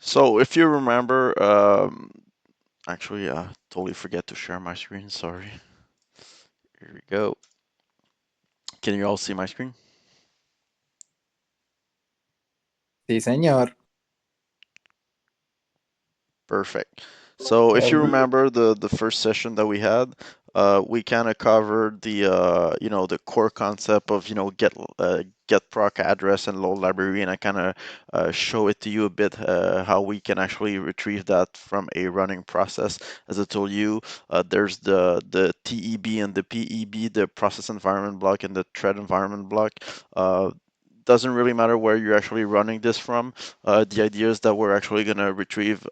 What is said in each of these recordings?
So if you remember, actually, I totally forget to share my screen. Sorry. Here we go. Can you all see my screen? Sí, señor. Perfect. So if you Obvio. remember the first session that we kind of covered the core concept of get proc address and load library, and I kind of show it to you a bit how we can actually retrieve that from a running process. As I told you, there's the TEB and the PEB, the process environment block and the thread environment block. Doesn't really matter where you're actually running this from. The idea is that we're actually going to retrieve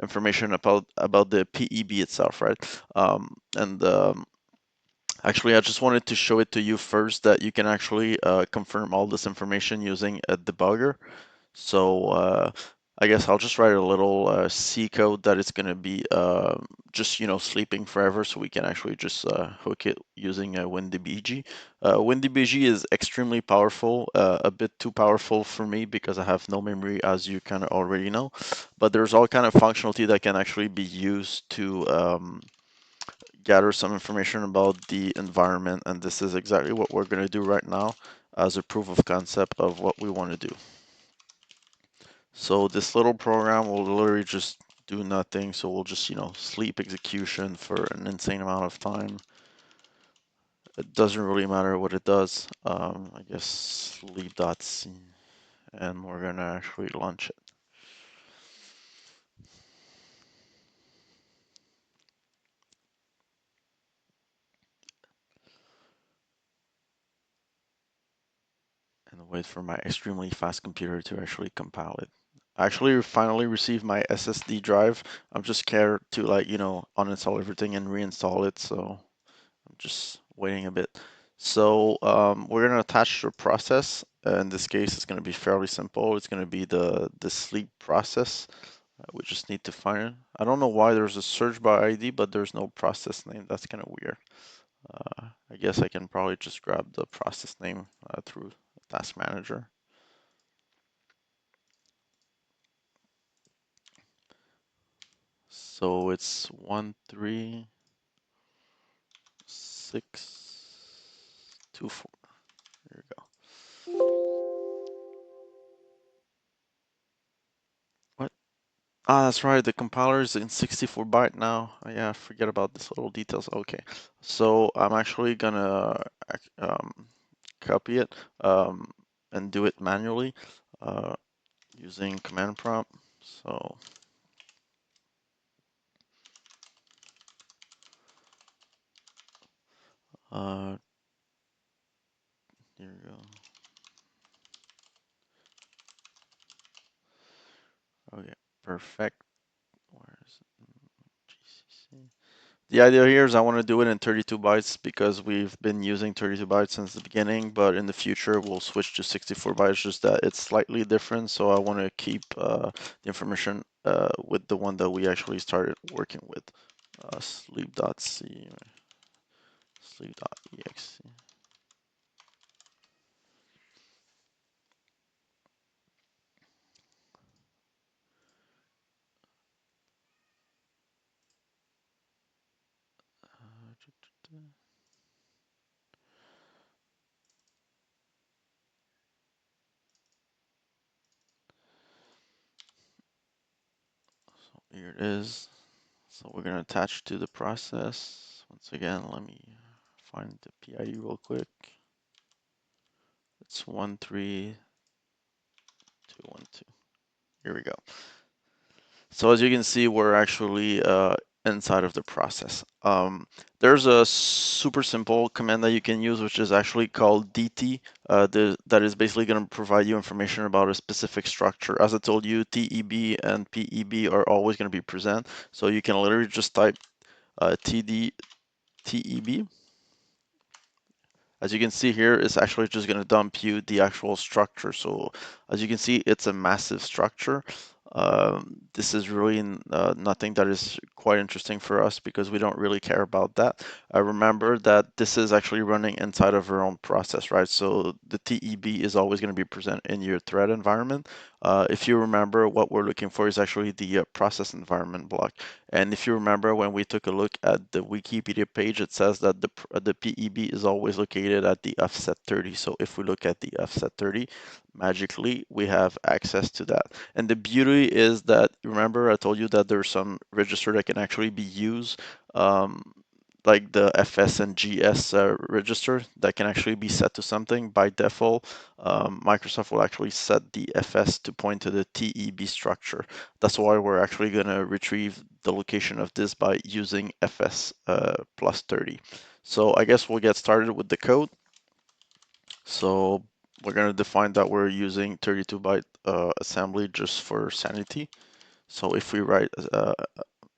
information about the PEB itself, right? And Actually, I just wanted to show it to you first that you can actually confirm all this information using a debugger. So I guess I'll just write a little C code that it's going to be just sleeping forever, so we can actually just hook it using WinDBG. WinDBG is extremely powerful, a bit too powerful for me because I have no memory, as you kind of already know. But there's all kind of functionality that can actually be used to gather some information about the environment, and this is exactly what we're going to do right now as a proof of concept of what we want to do. So this little program will literally just do nothing. So we'll just, sleep execution for an insane amount of time. It doesn't really matter what it does. I guess sleep.c, and we're gonna actually launch it. And wait for my extremely fast computer to actually compile it. I actually finally received my SSD drive. I'm just scared to uninstall everything and reinstall it, so I'm just waiting a bit. So we're going to attach the process. In this case, it's going to be fairly simple. It's going to be the sleep process. We just need to find it. I don't know why there's a search by ID, but there's no process name. That's kind of weird. I guess I can probably just grab the process name through Task Manager. So it's 13624. There we go. What? Ah, that's right. The compiler is in 64 byte now. Yeah, forget about this little details. Okay, so I'm actually gonna um, copy it and do it manually uh, using command prompt. So uh, here we go. Okay, perfect. Where is it? GCC. The idea here is I want to do it in 32 bytes because we've been using 32 bytes since the beginning, but in the future we'll switch to 64 bytes, just that it's slightly different. So I want to keep the information with the one that we actually started working with, sleep.c, sleep.exe. So here it is. So we're going to attach to the process. Once again, let me find the PID real quick. It's 13212. Here we go. So as you can see, we're actually inside of the process. There's a super simple command that you can use, which is actually called DT. That is basically going to provide you information about a specific structure. As I told you, TEB and PEB are always going to be present. So you can literally just type TD TEB. As you can see here, it's actually just going to dump you the actual structure. So as you can see, it's a massive structure. This is really nothing that is quite interesting for us because we don't really care about that. Remember that this is actually running inside of our own process, right? So the TEB is always going to be present in your thread environment. If you remember, what we're looking for is actually the process environment block. And if you remember, when we took a look at the Wikipedia page, it says that the PEB is always located at the offset 30. So if we look at the offset 30, magically we have access to that. And the beauty is that, remember, I told you that there's some register that can actually be used. Like the FS and GS register that can actually be set to something by default. Microsoft will actually set the FS to point to the TEB structure. That's why we're actually going to retrieve the location of this by using FS plus 30. So I guess we'll get started with the code. So we're going to define that we're using 32-byte assembly just for sanity. So if we write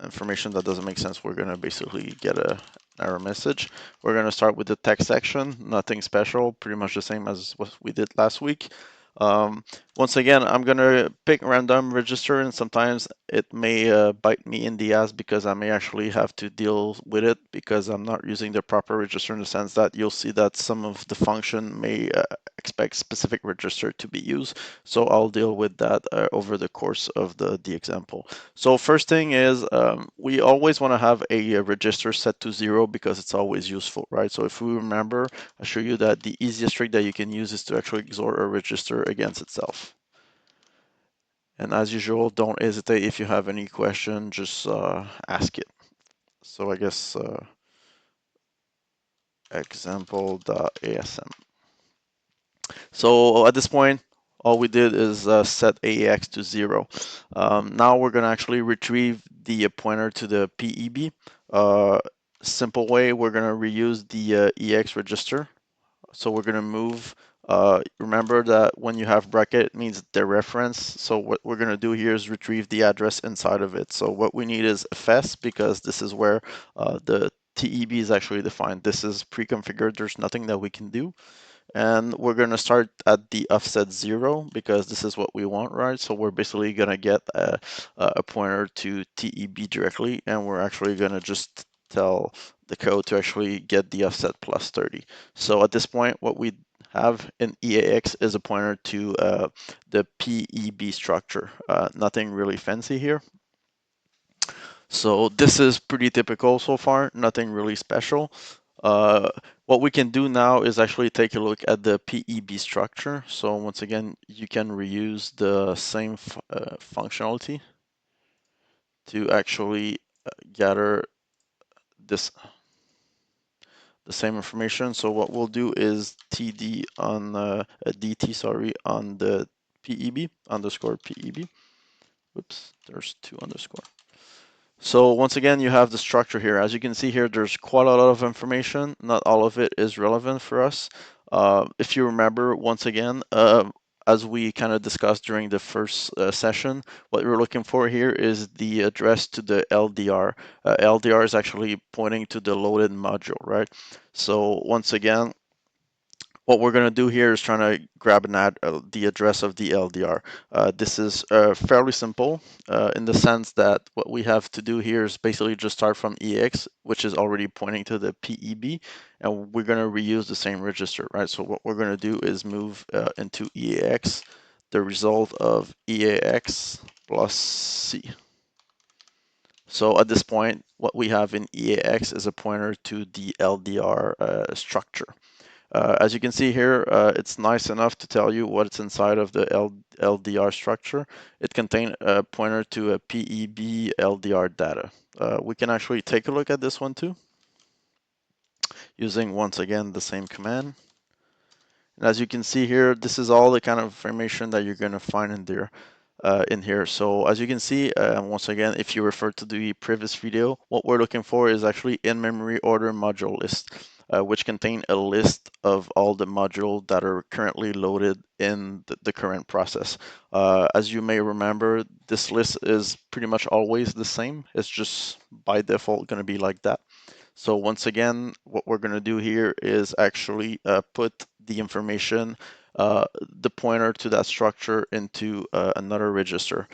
information that doesn't make sense, we're going to basically get a error message. We're going to start with the text section, nothing special, pretty much the same as what we did last week. Um, Once again, I'm going to pick random register, and sometimes it may bite me in the ass because I may actually have to deal with it because I'm not using the proper register, in the sense that you'll see that some of the function may expect specific register to be used. So I'll deal with that over the course of the example. So first thing is we always want to have a register set to 0 because it's always useful, right? So if we remember, I show you that the easiest trick that you can use is to actually XOR a register against itself. And as usual, don't hesitate. If you have any question, just ask it. So I guess example.asm. So at this point, all we did is set AEX to 0. Now we're going to actually retrieve the pointer to the PEB. Simple way, we're going to reuse the EX register. So we're going to move. Remember that when you have bracket, it means the reference. So what we're going to do here is retrieve the address inside of it. So what we need is FS, because this is where the TEB is actually defined. This is pre-configured. There's nothing that we can do. And we're going to start at the offset 0 because this is what we want, right? So we're basically going to get a pointer to TEB directly, and we're actually going to just tell the code to actually get the offset plus 30. So at this point, what we have in EAX is a pointer to the PEB structure. Nothing really fancy here. So this is pretty typical so far, nothing really special. Uh, what we can do now is actually take a look at the PEB structure. So once again, you can reuse the same functionality to actually gather this the same information. So what we'll do is TD on DT, sorry, on the PEB underscore PEB. Whoops, there's two underscore. So once again, you have the structure here. As you can see here, there's quite a lot of information. Not all of it is relevant for us. If you remember, once again, as we kind of discussed during the first session, what we're looking for here is the address to the LDR. LDR is actually pointing to the loaded module, right? So once again, what we're going to do here is trying to grab the address of the LDR. This is fairly simple in the sense that what we have to do here is basically just start from EX, which is already pointing to the PEB, and we're going to reuse the same register, right? So what we're going to do is move into EAX the result of EAX plus C. So at this point, what we have in EAX is a pointer to the LDR structure. As you can see here, it's nice enough to tell you what's inside of the LDR structure. It contains a pointer to a PEB LDR data. We can actually take a look at this one too, using once again the same command. And as you can see here, this is all the kind of information that you're going to find in there. In here. So as you can see, once again, if you refer to the previous video, what we're looking for is actually in-memory order module list, which contain a list of all the modules that are currently loaded in the current process. As you may remember, this list is pretty much always the same. It's just by default going to be like that. So once again, what we're going to do here is actually put the information, the pointer to that structure into another register.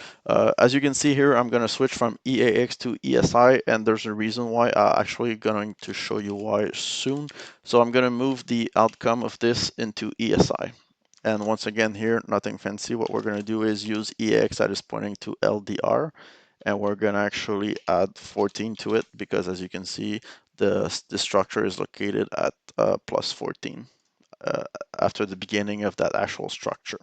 As you can see here, I'm going to switch from EAX to ESI, and there's a reason why. I'm actually going to show you why soon. So I'm going to move the outcome of this into ESI. And once again here, nothing fancy. What we're going to do is use EX that is pointing to LDR, and we're going to actually add 14 to it because as you can see, the structure is located at plus 14 uh, after the beginning of that actual structure.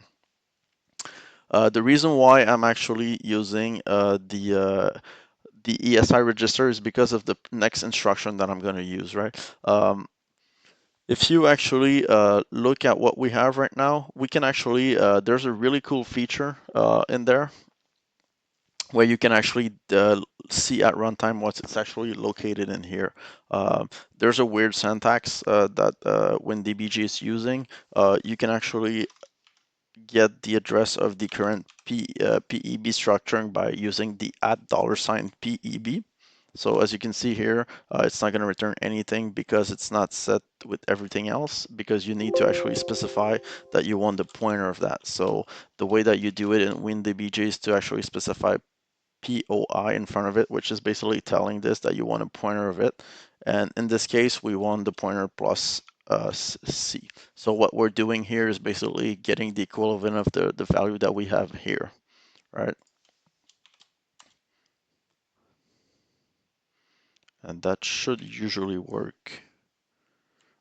The reason why I'm actually using the ESI register is because of the next instruction that I'm going to use, right? If you actually look at what we have right now, we can actually, there's a really cool feature in there where you can actually see at runtime what's it's actually located in here. There's a weird syntax that WinDBG is using. You can actually get the address of the current PEB structuring by using the @$PEB. So as you can see here, it's not going to return anything because it's not set with everything else because you need to actually specify that you want the pointer of that. So the way that you do it in WinDBG is to actually specify POI in front of it, which is basically telling this that you want a pointer of it. And in this case, we want the pointer plus C. So what we're doing here is basically getting the equivalent of the value that we have here, right? And that should usually work.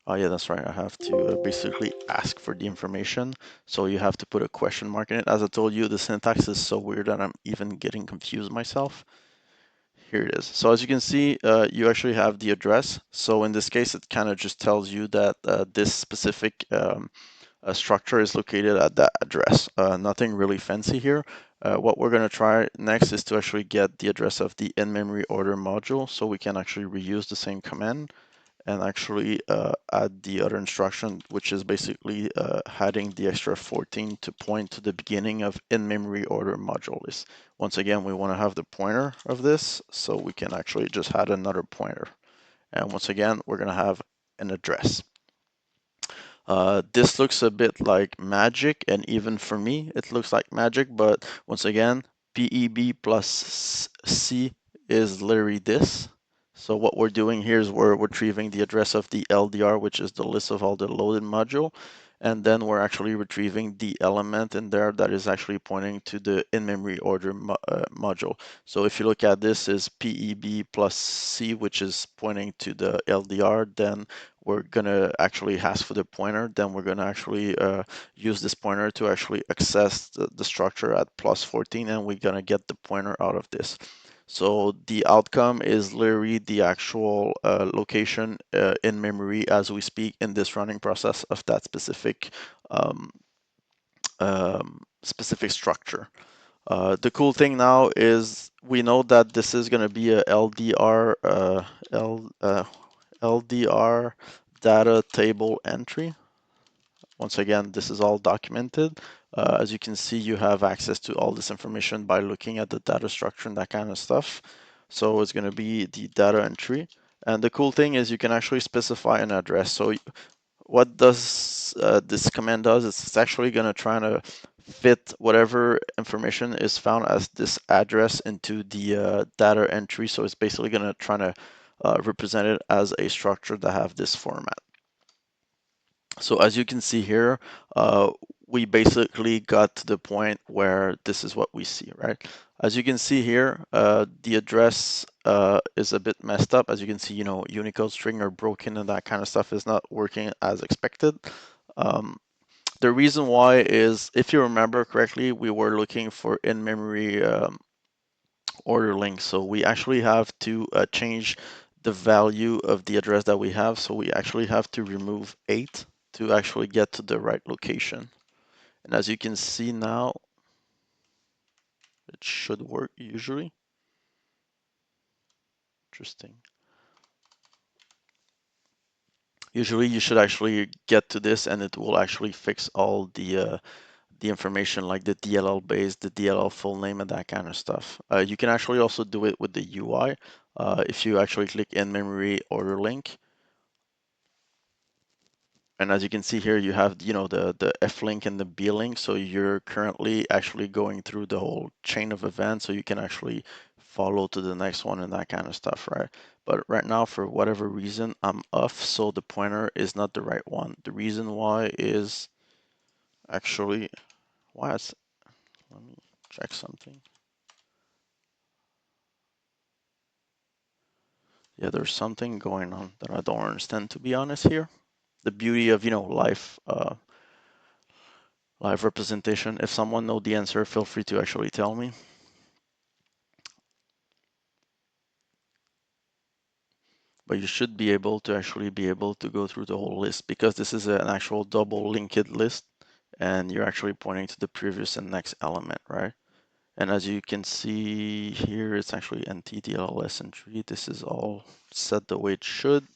Oh yeah, that's right. I have to basically ask for the information. So you have to put a question mark in it. As I told you, the syntax is so weird that I'm even getting confused myself. Here it is. So as you can see, you actually have the address. So in this case, it kind of just tells you that this specific structure is located at that address. Nothing really fancy here. What we're going to try next is to actually get the address of the in-memory order module so we can actually reuse the same command and actually add the other instruction, which is basically adding the extra 14 to point to the beginning of in-memory order module list. Once again, we want to have the pointer of this, so we can actually just add another pointer. And once again, we're going to have an address. This looks a bit like magic, and even for me, it looks like magic, but once again, PEB plus C is literally this. So what we're doing here is we're retrieving the address of the LDR, which is the list of all the loaded module, and then we're actually retrieving the element in there that is actually pointing to the in-memory order module. So if you look at this is PEB plus C, which is pointing to the LDR, then we're gonna actually ask for the pointer, then we're gonna actually use this pointer to actually access the structure at plus 14, and we're gonna get the pointer out of this. So the outcome is literally the actual location in memory as we speak in this running process of that um, specific structure. The cool thing now is we know that this is going to be a LDR LDR data table entry. Once again, this is all documented. As you can see, you have access to all this information by looking at the data structure and that kind of stuff. So it's going to be the data entry. And the cool thing is you can actually specify an address. So what does this command does is it's actually going to try to fit whatever information is found as this address into the data entry. So it's basically going to try to represent it as a structure that have this format. So as you can see here, we basically got to the point where this is what we see, right? As you can see here, the address is a bit messed up. As you can see, Unicode string are broken and that kind of stuff is not working as expected. Um, the reason why is, if you remember correctly, we were looking for in-memory order link. So we actually have to change the value of the address that we have. So we actually have to remove 8 to actually get to the right location. And as you can see now, it should work usually. Interesting. Usually you should actually get to this and it will actually fix all the information like the DLL base, the DLL full name and that kind of stuff. You can actually also do it with the UI. If you actually click in memory order link, and as you can see here, you have, the F link and the B link. So you're currently actually going through the whole chain of events so you can actually follow to the next one and that kind of stuff, right? But right now, for whatever reason, I'm off. So the pointer is not the right one. The reason why is Actually, why is, let me check something. Yeah, there's something going on that I don't understand, to be honest here. The beauty of, live representation. If someone know the answer, feel free to actually tell me. But you should be able to actually be able to go through the whole list because this is an actual double linked list and you're actually pointing to the previous and next element, right? And as you can see here, it's actually NTDL lesson 3. This is all set the way it should.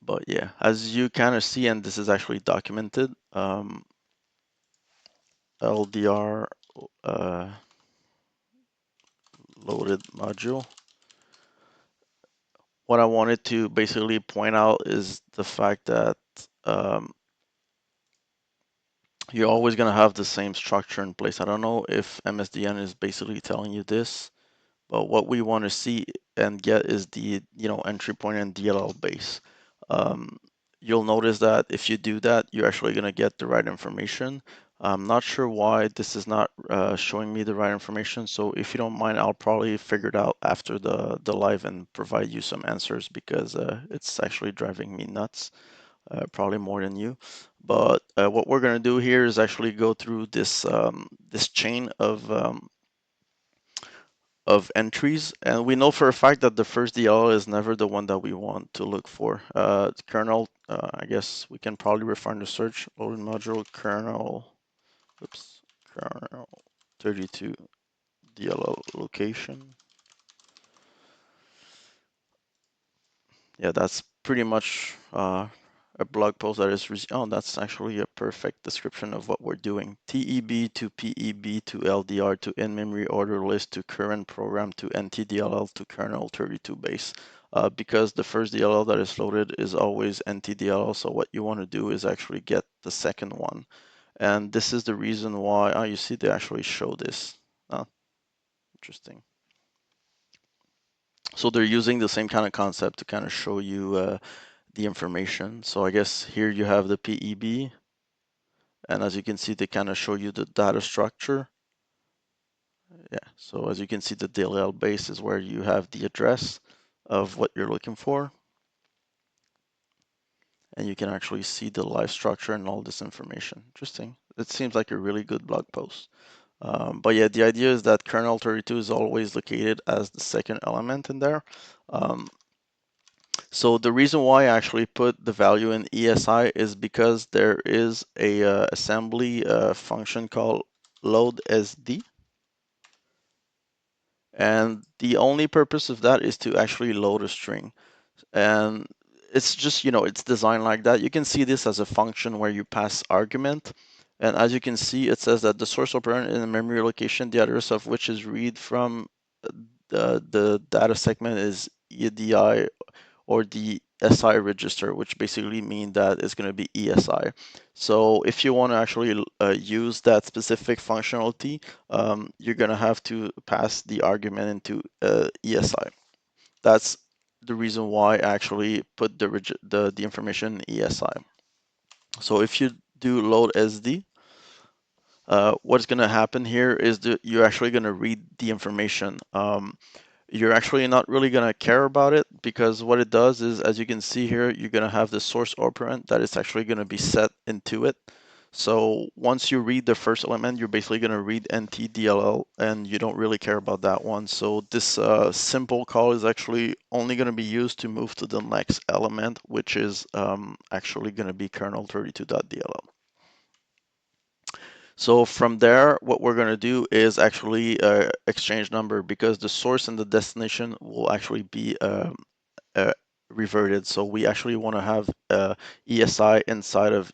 But yeah, as you kind of see, and this is actually documented, LDR uh, loaded module. What I wanted to basically point out is the fact that um, you're always going to have the same structure in place. I don't know if MSDN is basically telling you this, but what we want to see and get is the entry point and DLL base. Um, you'll notice that if you do that, you're actually going to get the right information. I'm not sure why this is not showing me the right information. So if you don't mind, I'll probably figure it out after the live and provide you some answers because it's actually driving me nuts, probably more than you. But what we're going to do here is actually go through this chain of entries, and we know for a fact that the first DL is never the one that we want to look for. Kernel, I guess we can probably refine the search loading module kernel, oops, kernel 32 DLL location. Yeah, that's pretty much a blog post that is, oh, that's actually a perfect description of what we're doing. TEB to PEB to LDR to in-memory order list to current program to NTDLL to kernel 32 base. Because the first DLL that is loaded is always NTDLL, so what you want to do is actually get the second one. And this is the reason why, oh, you see they actually show this. Oh, interesting. So they're using the same kind of concept to kind of show you the information. So I guess here you have the PEB, and as you can see, they kind of show you the data structure. Yeah, so as you can see, the DLL base is where you have the address of what you're looking for, and you can actually see the live structure and all this information. Interesting. It seems like a really good blog post. But yeah, the idea is that kernel 32 is always located as the second element in there. Um, So the reason why I actually put the value in ESI is because there is a assembly function called load SD, and the only purpose of that is to actually load a string. And it's just, it's designed like that. You can see this as a function where you pass argument. And as you can see, it says that the source operand in the memory location, the address of which is read from the data segment is EDI or the SI register, which basically mean that it's going to be ESI. So if you want to actually use that specific functionality, you're going to have to pass the argument into ESI. That's the reason why I actually put the information in ESI. So if you do load SD, what's going to happen here is that you're actually going to read the information. You're actually not really going to care about it because what it does is, as you can see here, you're going to have the source operand that is actually going to be set into it. So once you read the first element, you're basically going to read NTDLL and you don't really care about that one. So this simple call is actually only going to be used to move to the next element, which is actually going to be kernel32.dll. So from there, what we're going to do is actually exchange number because the source and the destination will actually be uh, reverted. So we actually want to have ESI inside of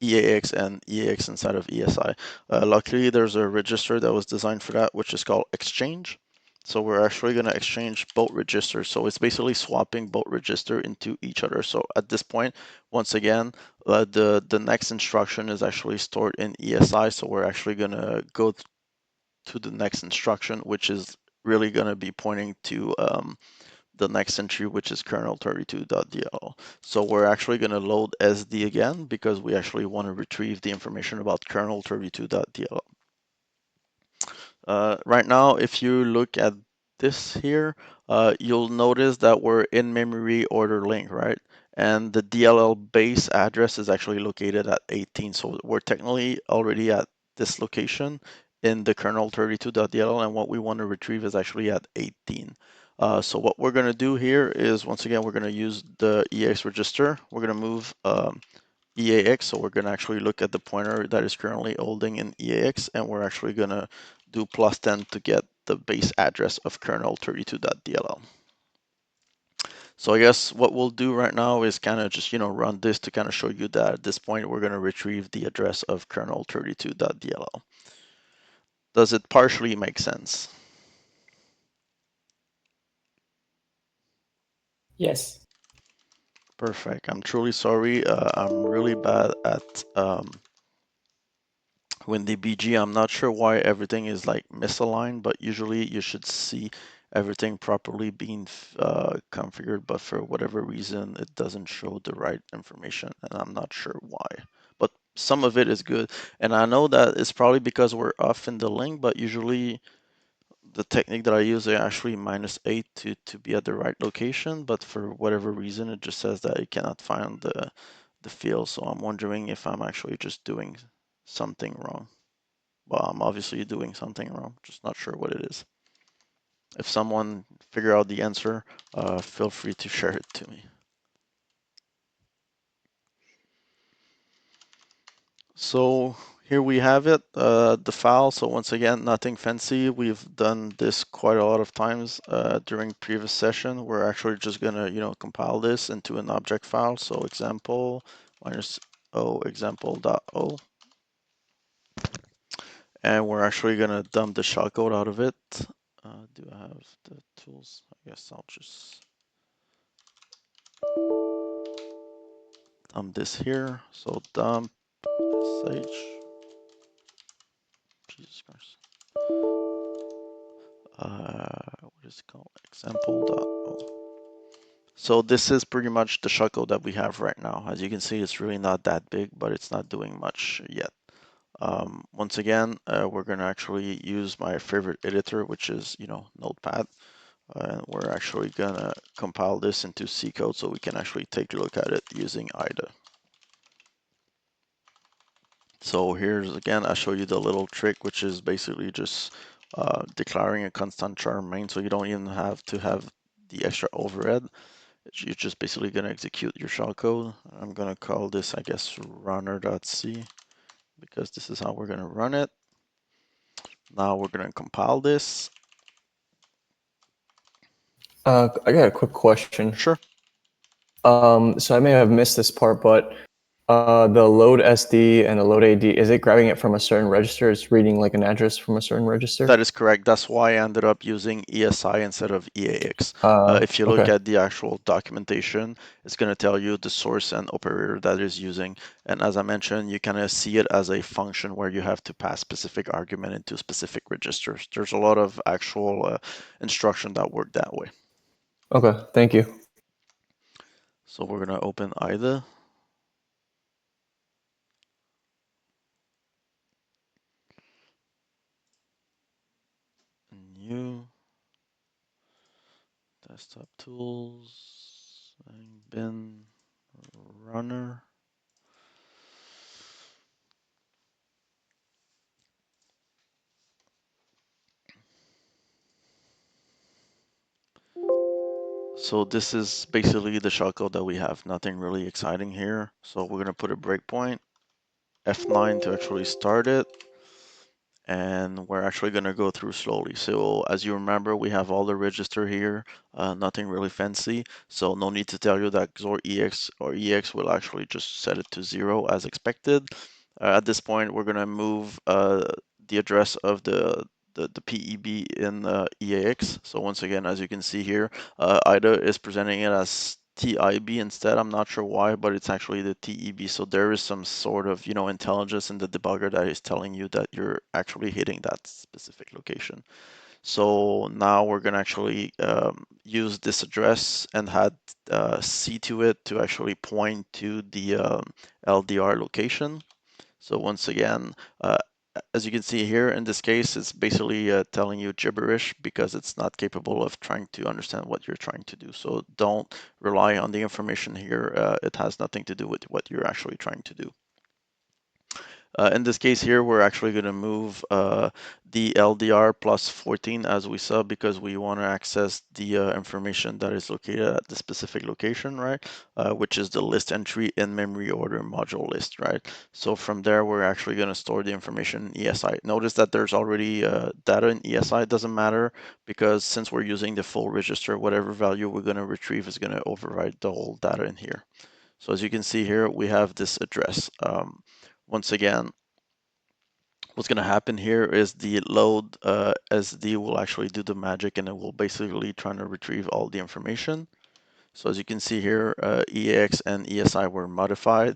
EAX and EAX inside of ESI. Luckily, there's a register that was designed for that, which is called exchange. So we're actually going to exchange both registers. So it's basically swapping both register into each other. So at this point, once again, the next instruction is actually stored in ESI. So we're actually going to go to the next instruction, which is really going to be pointing to the next entry, which is kernel32.dll. So we're actually going to load SD again because we actually want to retrieve the information about kernel32.dll. Right now, if you look at this here, you'll notice that we're in memory order link, right? And the DLL base address is actually located at 18. So we're technically already at this location in the kernel32.dll, and what we want to retrieve is actually at 18. So what we're going to do here is, once again, we're going to use the EX register. We're going to move EAX. So we're going to actually look at the pointer that is currently holding in EAX, and we're actually going to do +10 to get the base address of kernel32.dll. So I guess what we'll do right now is kind of just, run this to kind of show you that at this point we're going to retrieve the address of kernel32.dll. Does it partially make sense? Yes. Perfect. I'm truly sorry. I'm really bad at WinDBG. I'm not sure why everything is like misaligned, but usually you should see everything properly being configured, but for whatever reason, it doesn't show the right information, and I'm not sure why. But some of it is good, and I know that it's probably because we're off in the link, but usually the technique that I use is actually -8 to be at the right location, but for whatever reason, it just says that it cannot find the field, so I'm wondering if I'm actually just doing something wrong. Well, I'm obviously doing something wrong, just not sure what it is. If someone figure out the answer, feel free to share it to me. So here we have it, the file. So once again, nothing fancy. We've done this quite a lot of times during previous session. We're actually just gonna, compile this into an object file. So example -o example.o, and we're actually gonna dump the shellcode out of it. Do I have the tools? I guess I'll just dump this here. So dump sh. Jesus Christ. What is it called? Example.o. So this is pretty much the shellcode that we have right now. As you can see, it's really not that big, but it's not doing much yet. Once again, we're going to actually use my favorite editor, which is, Notepad. And we're actually going to compile this into C code so we can actually take a look at it using IDA. So here's again, I show you the little trick, which is basically just declaring a constant char main, so you don't even have to have the extra overhead. You're just basically going to execute your shellcode. I'm going to call this, I guess, runner.c, because this is how we're going to run it. Now we're going to compile this. I got a quick question. Sure. So I may have missed this part, but the load SD and the load AD, is it grabbing it from a certain register? It's reading like an address from a certain register? That is correct. That's why I ended up using ESI instead of EAX. If you look Okay. at the actual documentation, it's going to tell you the source and operator that is using. And as I mentioned, you kind of see it as a function where you have to pass specific argument into specific registers. There's a lot of actual instruction that work that way. Okay, thank you. So we're going to open IDA. New desktop tools and bin runner. So this is basically the shellcode that we have. Nothing really exciting here. So we're gonna put a breakpoint, F9 to actually start it, and we're actually going to go through slowly. So as you remember, we have all the register here, nothing really fancy. So no need to tell you that XOR EX or EX will actually just set it to 0 as expected. At this point, we're going to move the address of the PEB in EAX. So once again, as you can see here, IDA is presenting it as TIB instead. I'm not sure why, but it's actually the TEB. So there is some sort of, intelligence in the debugger that is telling you that you're actually hitting that specific location. So now we're going to actually use this address and add C to it to actually point to the LDR location. So once again, as you can see here, in this case, it's basically telling you gibberish because it's not capable of trying to understand what you're trying to do. So don't rely on the information here. It has nothing to do with what you're actually trying to do. In this case here, we're actually going to move the LDR plus 14 as we saw because we want to access the information that is located at the specific location, right? Which is the list entry in memory order module list, right? So from there, we're actually going to store the information in ESI. Notice that there's already data in ESI. It doesn't matter because since we're using the full register, whatever value we're going to retrieve is going to override the whole data in here. So as you can see here, we have this address. Once again, what's going to happen here is the load SD will actually do the magic and it will basically try to retrieve all the information. So as you can see here, EAX and ESI were modified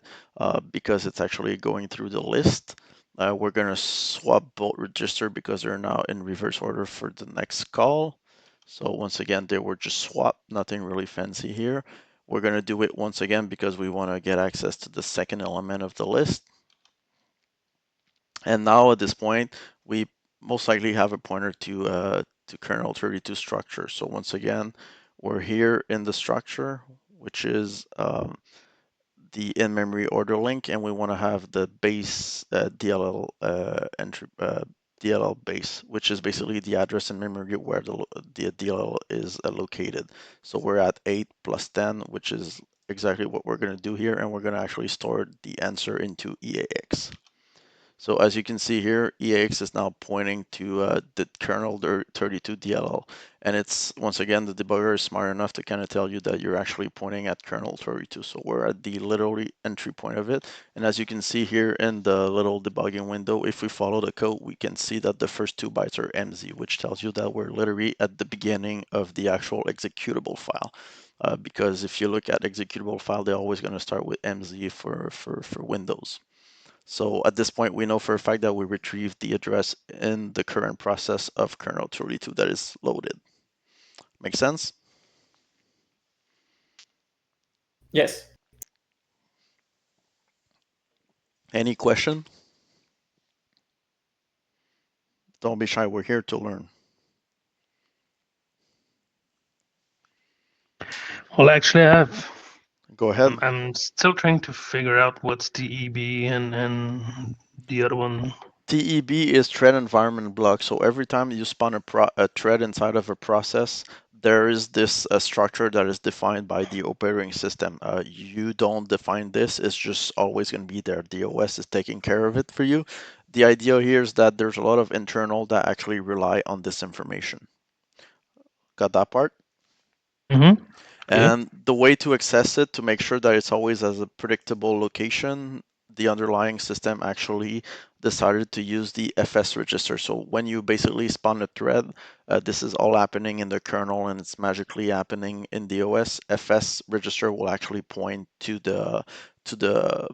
because it's actually going through the list. We're going to swap both register because they're now in reverse order for the next call. So once again, they were just swapped, nothing really fancy here. We're going to do it once again because we want to get access to the second element of the list. And now at this point, we most likely have a pointer to kernel 32 structure. So once again, we're here in the structure, which is the in-memory order link, and we want to have the base DLL entry DLL base, which is basically the address in memory where the DLL is located. So we're at 8 plus 10, which is exactly what we're going to do here, and we're going to actually store the answer into EAX. So as you can see here, EAX is now pointing to the kernel 32 DLL. And it's, once again, the debugger is smart enough to kind of tell you that you're actually pointing at kernel 32. So we're at the literally entry point of it. And as you can see here in the little debugging window, if we follow the code, we can see that the first 2 bytes are MZ, which tells you that we're literally at the beginning of the actual executable file. Because if you look at executable file, they're always going to start with MZ for Windows. So at this point, we know for a fact that we retrieved the address in the current process of kernel 32 that is loaded. Make sense? Yes. Any question? Don't be shy, we're here to learn. Well, actually, I have. Go ahead. I'm still trying to figure out what's DEB and the other one. TEB is thread environment block. So every time you spawn a thread inside of a process, there is this structure that is defined by the operating system. You don't define this, it's just always going to be there. The OS is taking care of it for you. The idea here is that there's a lot of internal that actually rely on this information. Got that part? Mm-hmm. Okay. And the way to access it to make sure that it's always as a predictable location, the underlying system actually decided to use the FS register. So when you basically spawn a thread, this is all happening in the kernel and it's magically happening in the OS. FS register will actually point to the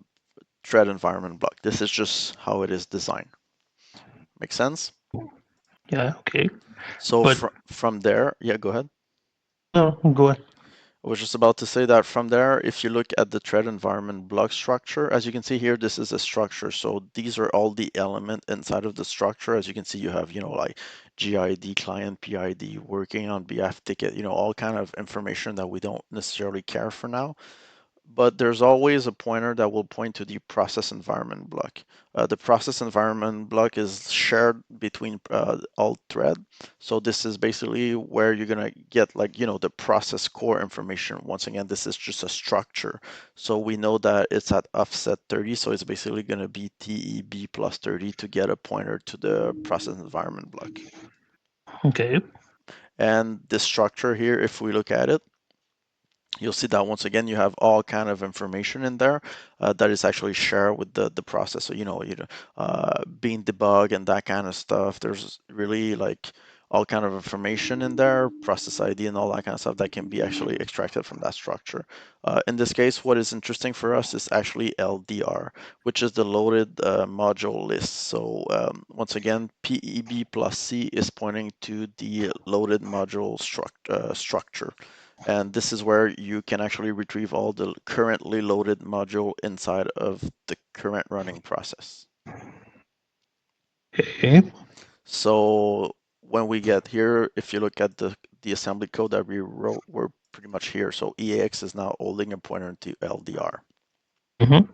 thread environment block. This is just how it is designed. Make sense? Yeah. Okay. So But from there, yeah, go ahead. no, go ahead. I was just about to say that from there, if you look at the thread environment block structure, as you can see here, this is a structure. So these are all the element inside of the structure. As you can see, you have, like GID, client PID, working on behalf ticket, all kind of information that we don't necessarily care for now. But there's always a pointer that will point to the process environment block. The process environment block is shared between all thread. So this is basically where you're gonna get the process core information. Once again, this is just a structure. So we know that it's at offset 30. So it's basically gonna be TEB plus 30 to get a pointer to the process environment block. Okay. And this structure here, if we look at it, you'll see that once again you have all kind of information in there that is actually shared with the process. So being debug and that kind of stuff. There's really all kind of information in there, process ID and all that kind of stuff that can be actually extracted from that structure. In this case, what is interesting for us is actually LDR, which is the loaded module list. So once again, PEB plus C is pointing to the loaded module structure. And this is where you can actually retrieve all the currently loaded module inside of the current running process. Okay. So when we get here, if you look at the assembly code that we wrote, we're pretty much here. So EAX is now holding a pointer to LDR. Mm-hmm.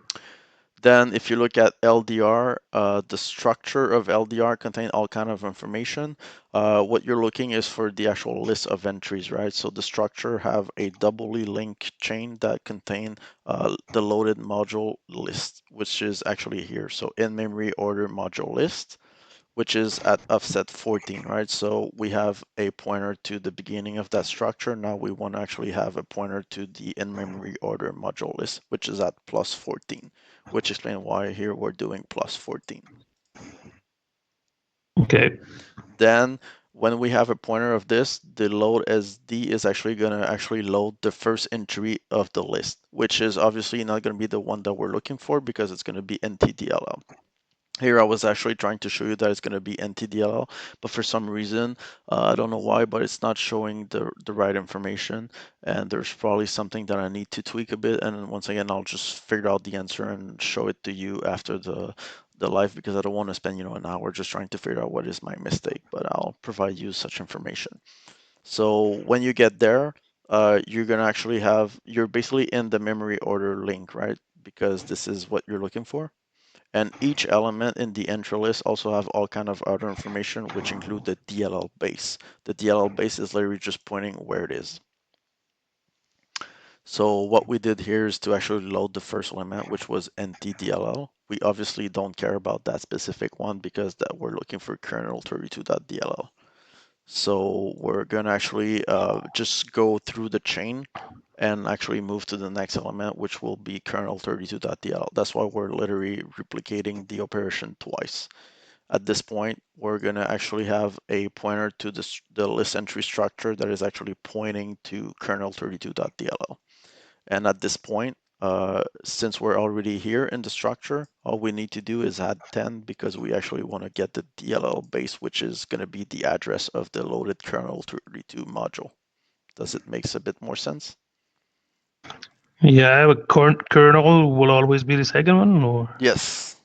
Then if you look at LDR, the structure of LDR contains all kind of information. What you're looking is for the actual list of entries, right? So the structure have a doubly linked chain that contain the loaded module list, which is actually here. So in memory order module list, which is at offset 14, right? So we have a pointer to the beginning of that structure. Now we want to actually have a pointer to the in-memory order module list, which is at plus 14, which explains why here we're doing plus 14. Okay. Then when we have a pointer of this, the load SD is actually going to actually load the first entry of the list, which is obviously not going to be the one that we're looking for because it's going to be NTDLL. Here I was actually trying to show you that it's going to be NTDLL, but for some reason, I don't know why, but it's not showing the right information, and there's probably something that I need to tweak a bit, and once again, I'll just figure out the answer and show it to you after the live because I don't want to spend, an hour just trying to figure out what is my mistake, but I'll provide you such information. So when you get there, you're going to actually you're basically in the memory order link, right? Because this is what you're looking for. And each element in the entry list also have all kind of other information, which include the DLL base. The DLL base is literally just pointing where it is. So what we did here is to actually load the first element, which was NTDLL. We obviously don't care about that specific one because that we're looking for kernel32.dll. So we're gonna actually just go through the chain and actually move to the next element, which will be kernel32.dll. That's why we're literally replicating the operation twice. At this point, we're going to actually have a pointer to the list entry structure that is actually pointing to kernel32.dll. And at this point, since we're already here in the structure, all we need to do is add 10 because we actually want to get the DLL base, which is going to be the address of the loaded kernel32 module. Does it make a bit more sense? Yeah, but kernel will always be the second one, or Yes.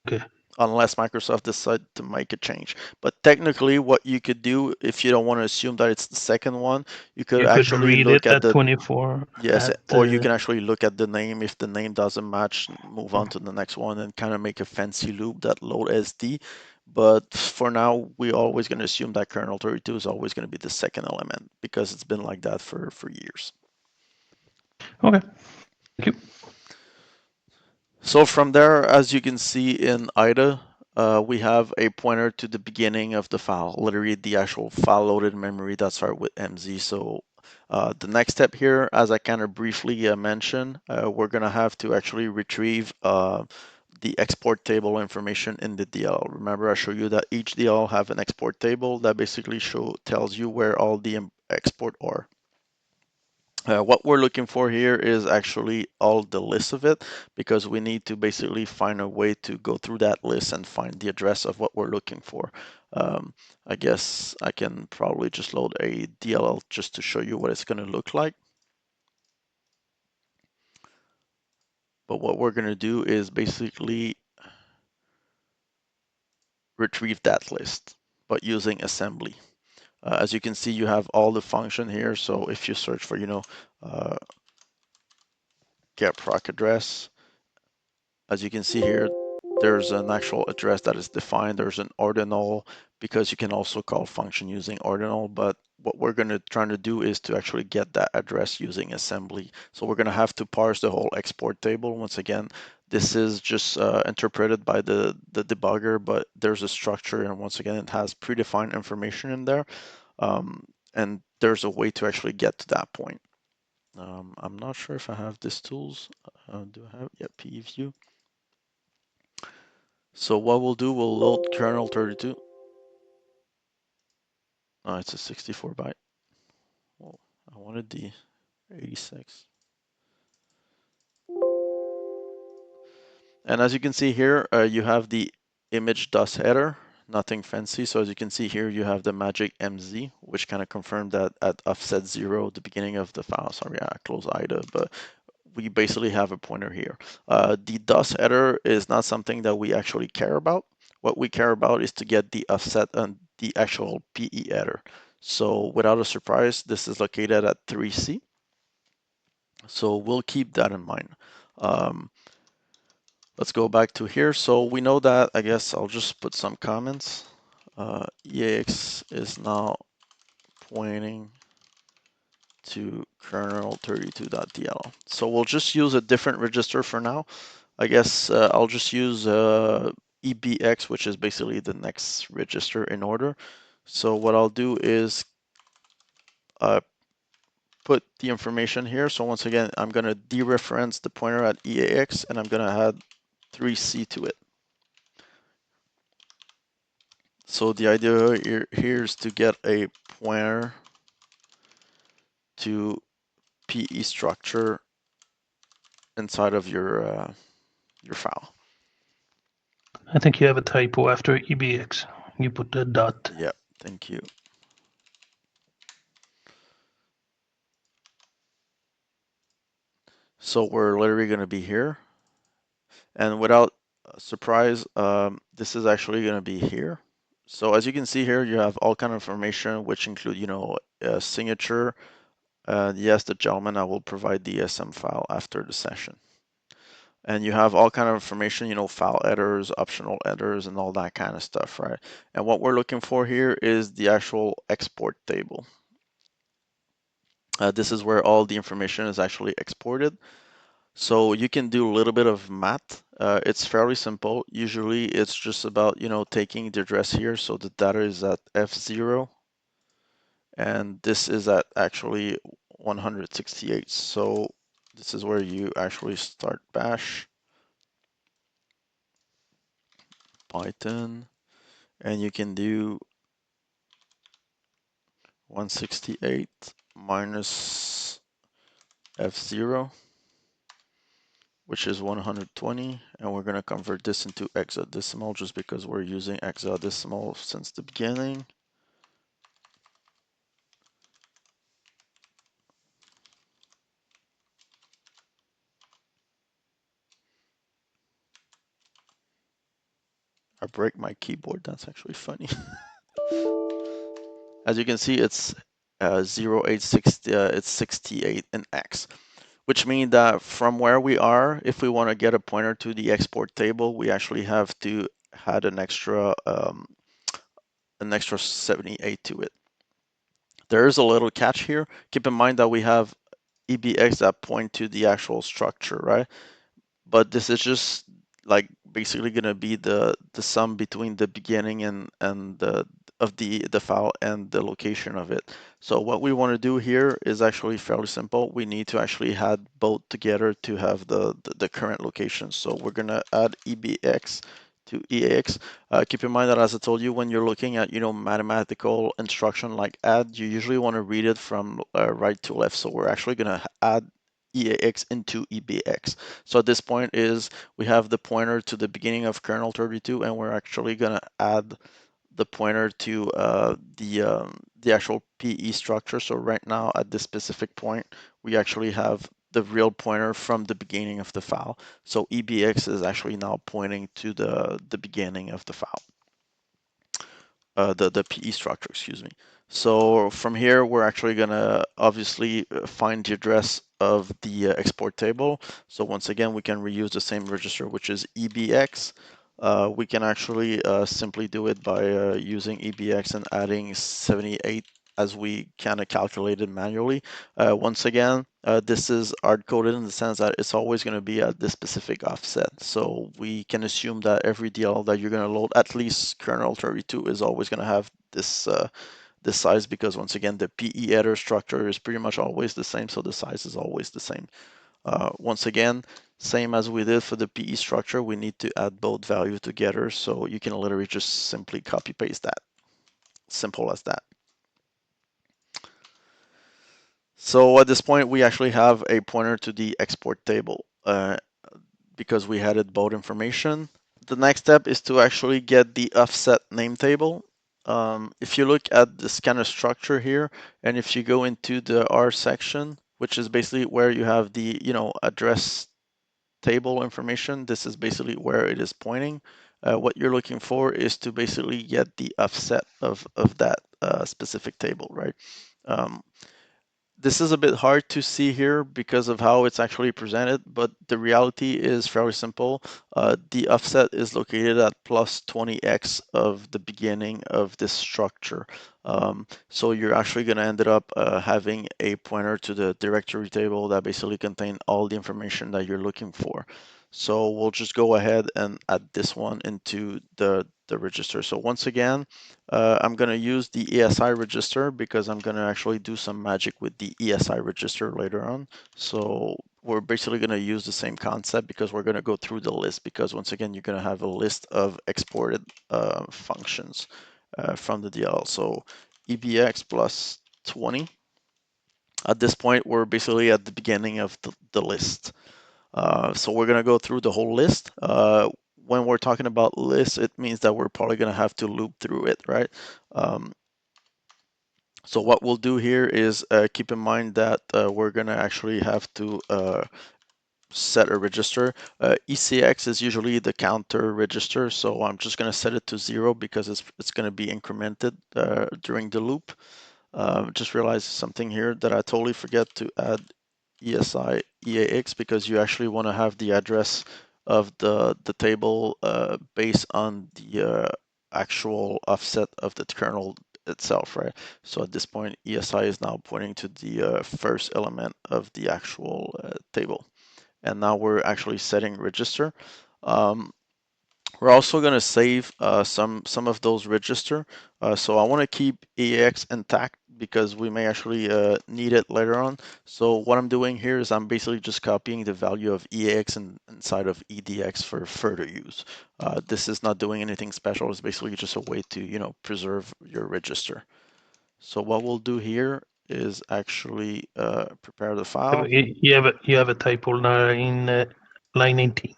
okay. Unless Microsoft decide to make a change. But technically, what you could do, if you don't want to assume that it's the second one, you could You could actually read look it at at the 24 yes, at or you can actually look at the name. If the name doesn't match, move on to the next one and kind of make a fancy loop that load SD. But for now, we're always going to assume that kernel 32 is always going to be the second element because it's been like that for years. Okay. Thank you. So from there, as you can see in IDA, we have a pointer to the beginning of the file, literally the actual file loaded memory that starts with MZ. So the next step here, as I kind of briefly mentioned, we're going to have to actually retrieve the export table information in the DLL. Remember, I showed you that each DLL have an export table that basically tells you where all the export are. What we're looking for here is actually all the list of it because we need to basically find a way to go through that list and find the address of what we're looking for. I guess I can probably just load a DLL just to show you what it's going to look like. But what we're going to do is basically retrieve that list, but using assembly. As you can see, you have all the function here. So if you search for, get proc address, as you can see here, there's an actual address that is defined. There's an ordinal because you can also call function using ordinal. But what we're going to try to do is to actually get that address using assembly. So we're going to have to parse the whole export table. Once again, this is just interpreted by the debugger, but there's a structure. And once again, it has predefined information in there. And there's a way to actually get to that point. I'm not sure if I have these tools. Do I have? Yeah, PView. So what we'll do, we'll load kernel32. No, it's a 64 byte. Well, I wanted the 86. And as you can see here, you have the image DOS header, nothing fancy. So as you can see here, you have the magic MZ, which kind of confirmed that at offset 0, the beginning of the file. Sorry, I closed IDA, but we basically have a pointer here. The DOS header is not something that we actually care about. What we care about is to get the offset and the actual PE header. So without a surprise, this is located at 3C. So we'll keep that in mind. Let's go back to here. So we know that, I guess I'll just put some comments. EAX is now pointing to kernel32.dll. So we'll just use a different register for now. I guess I'll just use EBX, which is basically the next register in order. So what I'll do is put the information here. So once again, I'm going to dereference the pointer at EAX, and I'm going to add 3C to it. So the idea here is to get a pointer to PE structure inside of your file. I think you have a typo after EBX. You put the dot. Yeah, thank you. So we're literally going to be here. And without surprise, this is actually going to be here. So as you can see here, you have all kind of information, which include, a signature. Yes, the gentleman, I will provide the SM file after the session. And you have all kind of information, file headers, optional headers, and all that kind of stuff, right? And what we're looking for here is the actual export table. This is where all the information is actually exported. So you can do a little bit of math. It's fairly simple. Usually it's just about, taking the address here. So the data is at F0 and this is at actually 168. So this is where you actually start bash Python and you can do 168 minus F0, which is 120, and we're going to convert this into hexadecimal just because we're using hexadecimal since the beginning. I break my keyboard, that's actually funny. As you can see, it's 0860, it's 68 in X, which means that from where we are, if we want to get a pointer to the export table, we actually have to add an extra 78 to it. There is a little catch here. Keep in mind that we have EBX that point to the actual structure, right? But this is just like basically going to be the sum between the beginning and the file and the location of it. So what we want to do here is actually fairly simple. We need to actually add both together to have the current location. So we're going to add EBX to EAX. Keep in mind that, as I told you, when you're looking at mathematical instruction like add, you usually want to read it from right to left. So we're actually going to add EAX into EBX. So at this point is we have the pointer to the beginning of kernel 32, and we're actually going to add the pointer to the actual PE structure. So right now at this specific point, we actually have the real pointer from the beginning of the file. So EBX is actually now pointing to the beginning of the file. The PE structure, excuse me. So from here, we're actually going to obviously find the address of the export table. So once again, we can reuse the same register, which is EBX. We can actually simply do it by using EBX and adding 78 as we kind of calculated manually. Once again, this is hard-coded in the sense that it's always going to be at this specific offset. So we can assume that every DL that you're going to load, at least kernel 32, is always going to have this this size, because once again, the PE header structure is pretty much always the same, so the size is always the same. Once again, same as we did for the PE structure, we need to add both values together, so you can literally just simply copy paste that. Simple as that. So at this point, we actually have a pointer to the export table because we added both information. The next step is to actually get the offset name table. If you look at the scanner structure here, and if you go into the R section, which is basically where you have the address table information, this is basically where it is pointing. What you're looking for is to basically get the offset of that specific table, right? Um, this is a bit hard to see here because of how it's actually presented, but the reality is fairly simple. The offset is located at plus 20x of the beginning of this structure. So you're actually going to end up having a pointer to the directory table that basically contains all the information that you're looking for. So we'll just go ahead and add this one into the register. So once again, I'm going to use the ESI register because I'm going to actually do some magic with the ESI register later on. So we're basically going to use the same concept because we're going to go through the list because once again, you're going to have a list of exported functions from the DL. So EBX plus 20. At this point, we're basically at the beginning of the list. So we're going to go through the whole list. When we're talking about lists, it means that we're probably going to have to loop through it, right? So what we'll do here is keep in mind that we're going to actually have to set a register. ECX is usually the counter register, so I'm just going to set it to 0 because it's going to be incremented during the loop. Just realized something here that I totally forget to add ESI EAX because you actually want to have the address of the table based on the actual offset of the kernel itself, right? So at this point, ESI is now pointing to the first element of the actual table. And now we're actually setting register. Um, we're also going to save some of those register. So I want to keep EAX intact because we may actually need it later on. So what I'm doing here is I'm basically just copying the value of EAX inside of EDX for further use. This is not doing anything special. It's basically just a way to preserve your register. So what we'll do here is actually prepare the file. You have a typo now in line 19.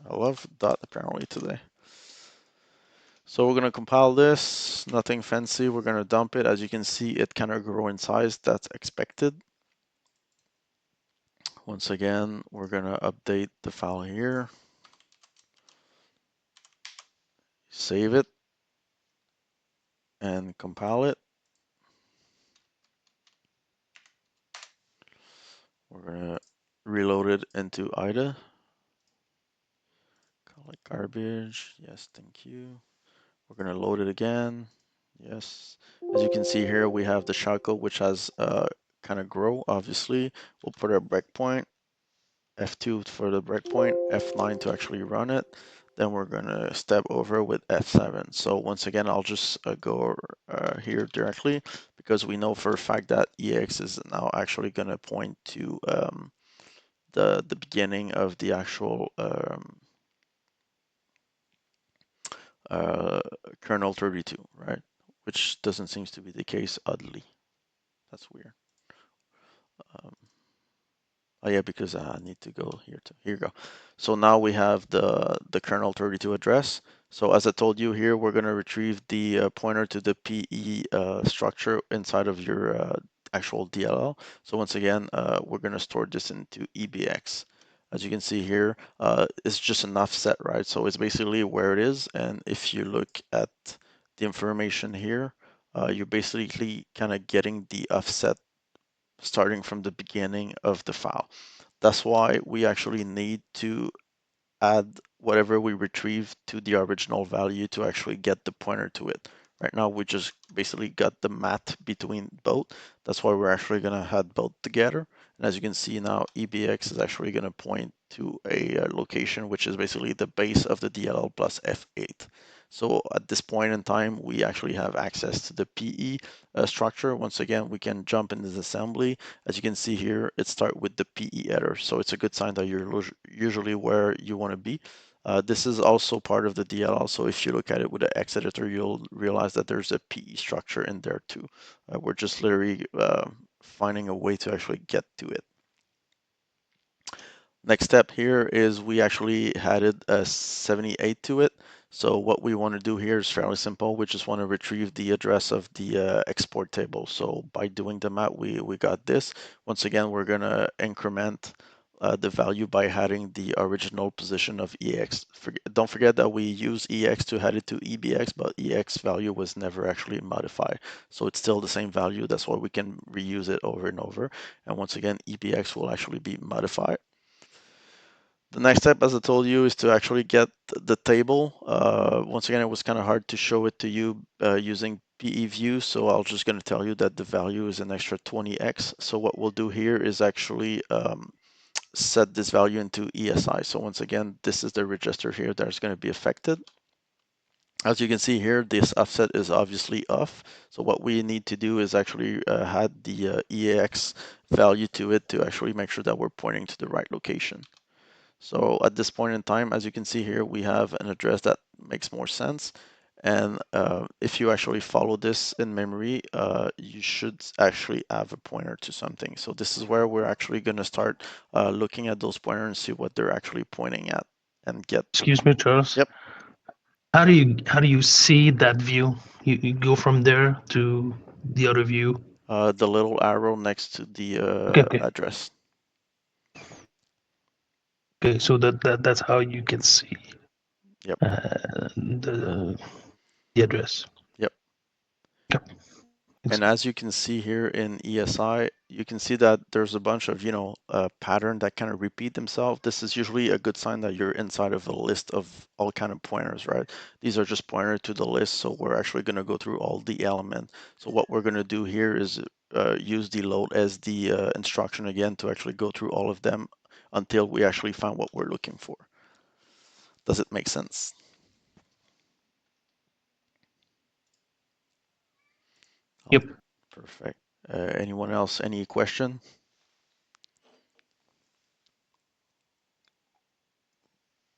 I love dot apparently today. So we're going to compile this, nothing fancy. We're going to dump it. As you can see, it kind of grow in size. That's expected. Once again, we're going to update the file here. Save it and compile it. We're going to reload it into IDA. Call it garbage. Yes, thank you. We're going to load it again. Yes. As you can see here, we have the shellcode, which has kind of grow, obviously. We'll put our breakpoint. F2 for the breakpoint, F9 to actually run it. Then we're going to step over with F7. So once again, I'll just go here directly because we know for a fact that EX is now actually going to point to the beginning of the actual kernel 32, right? Which doesn't seem to be the case, oddly. That's weird. Oh yeah, because I need to go here too. Here you go. So now we have the kernel 32 address. So as I told you here, we're going to retrieve the pointer to the PE structure inside of your actual DLL. So once again, we're going to store this into EBX. As you can see here, it's just an offset, right? So it's basically where it is. And if you look at the information here, you're basically kind of getting the offset starting from the beginning of the file. That's why we actually need to add whatever we retrieve to the original value to actually get the pointer to it. Right now, we just basically got the math between both. That's why we're actually going to add both together. And as you can see now, EBX is actually going to point to a location, which is basically the base of the DLL plus F8. So at this point in time, we actually have access to the PE structure. Once again, we can jump in this assembly. As you can see here, it starts with the PE header. So it's a good sign that you're usually where you want to be. This is also part of the DLL, so if you look at it with the X editor, you'll realize that there's a PE structure in there too. We're just literally finding a way to actually get to it. Next step here is we actually added a 78 to it. So what we want to do here is fairly simple. We just want to retrieve the address of the export table. So by doing the map, we got this. Once again, we're going to increment the value by adding the original position of EX. Don't forget that we use EX to add it to EBX, but EX value was never actually modified. So it's still the same value. That's why we can reuse it over and over. And once again, EBX will actually be modified. The next step, as I told you, is to actually get the table. Once again, it was kind of hard to show it to you using PE view, so I'm just going to tell you that the value is an extra 20x. So what we'll do here is actually set this value into ESI. So once again, this is the register here that's going to be affected. As you can see here, this offset is obviously off. So what we need to do is actually add the EAX value to it to actually make sure that we're pointing to the right location. So at this point in time, as you can see here, we have an address that makes more sense. And if you actually follow this in memory, you should actually have a pointer to something. So this is where we're actually going to start looking at those pointers and see what they're actually pointing at and get. Excuse me, Charles. Yep. How do you see that view? You go from there to the other view. The little arrow next to the Okay. address. Okay, so that's how you can see Yep. the address. Yep. Yep. And as you can see here in ESI, you can see that there's a bunch of, pattern that kind of repeat themselves. This is usually a good sign that you're inside of a list of all kind of pointers, right? These are just pointers to the list, so we're actually going to go through all the elements. So what we're going to do here is use the load as the instruction again to actually go through all of them until we actually find what we're looking for. Does it make sense? Yep. Perfect. Anyone else? Any question?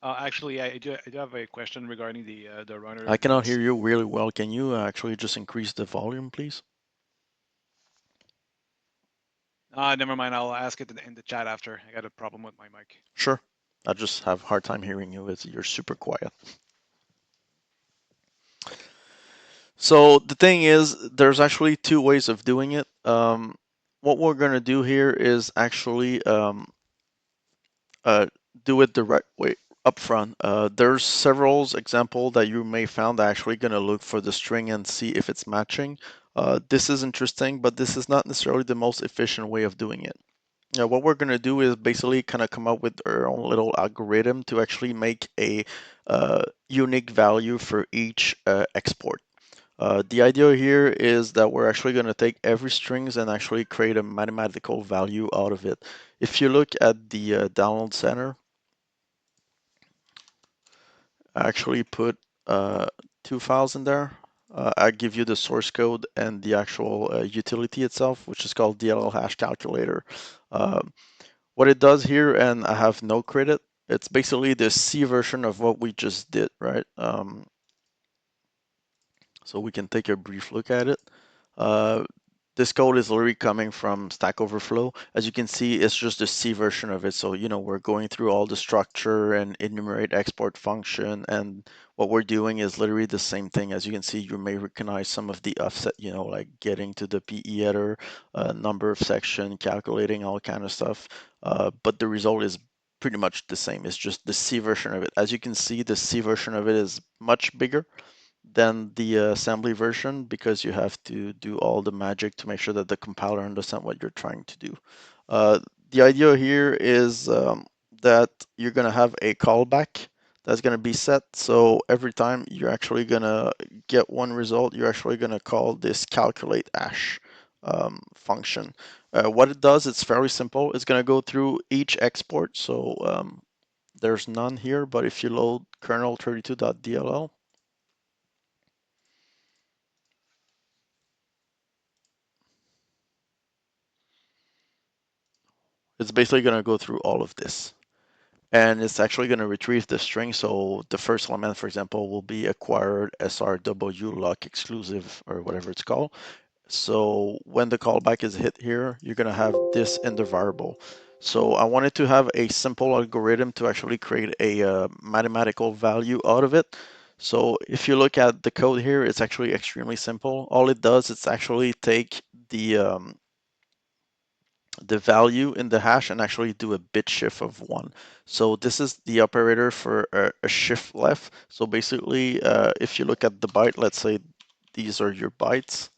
Actually, I do have a question regarding the runner. I cannot hear you really well. Can you actually just increase the volume, please? Never mind. I'll ask it in the chat after. I got a problem with my mic. Sure. I just have a hard time hearing you as you're super quiet. So the thing is, there's actually two ways of doing it. What we're going to do here is actually do it the right way up front. There's several examples that you may found that actually going to look for the string and see if it's matching. This is interesting, but this is not necessarily the most efficient way of doing it. Yeah, what we're going to do is basically kind of come up with our own little algorithm to actually make a unique value for each export. The idea here is that we're actually going to take every strings and actually create a mathematical value out of it. If you look at the download center, I actually put two files in there. I give you the source code and the actual utility itself, which is called DLL hash calculator. What it does here, and I have no credit, it's basically the C version of what we just did, right? So we can take a brief look at it. This code is literally coming from Stack Overflow. As you can see, it's just the C version of it. So, we're going through all the structure and enumerate export function. And what we're doing is literally the same thing. As you can see, you may recognize some of the offset, like getting to the PE header, number of section, calculating all kind of stuff. But the result is pretty much the same. It's just the C version of it. As you can see, the C version of it is much bigger than the assembly version because you have to do all the magic to make sure that the compiler understands what you're trying to do. The idea here is that you're going to have a callback that's going to be set. So every time you're actually going to get one result, you're actually going to call this calculate hash function. What it does, it's very simple. It's going to go through each export. So there's none here, but if you load kernel32.dll, it's basically going to go through all of this. and it's actually going to retrieve the string. So the first element, for example, will be acquired SRW lock exclusive or whatever it's called. So when the callback is hit here, you're going to have this in the variable. So I wanted to have a simple algorithm to actually create a mathematical value out of it. So if you look at the code here, it's actually extremely simple. All it does is actually take the value in the hash and actually do a bit shift of 1. So this is the operator for a shift left. So basically, if you look at the byte, let's say these are your bytes.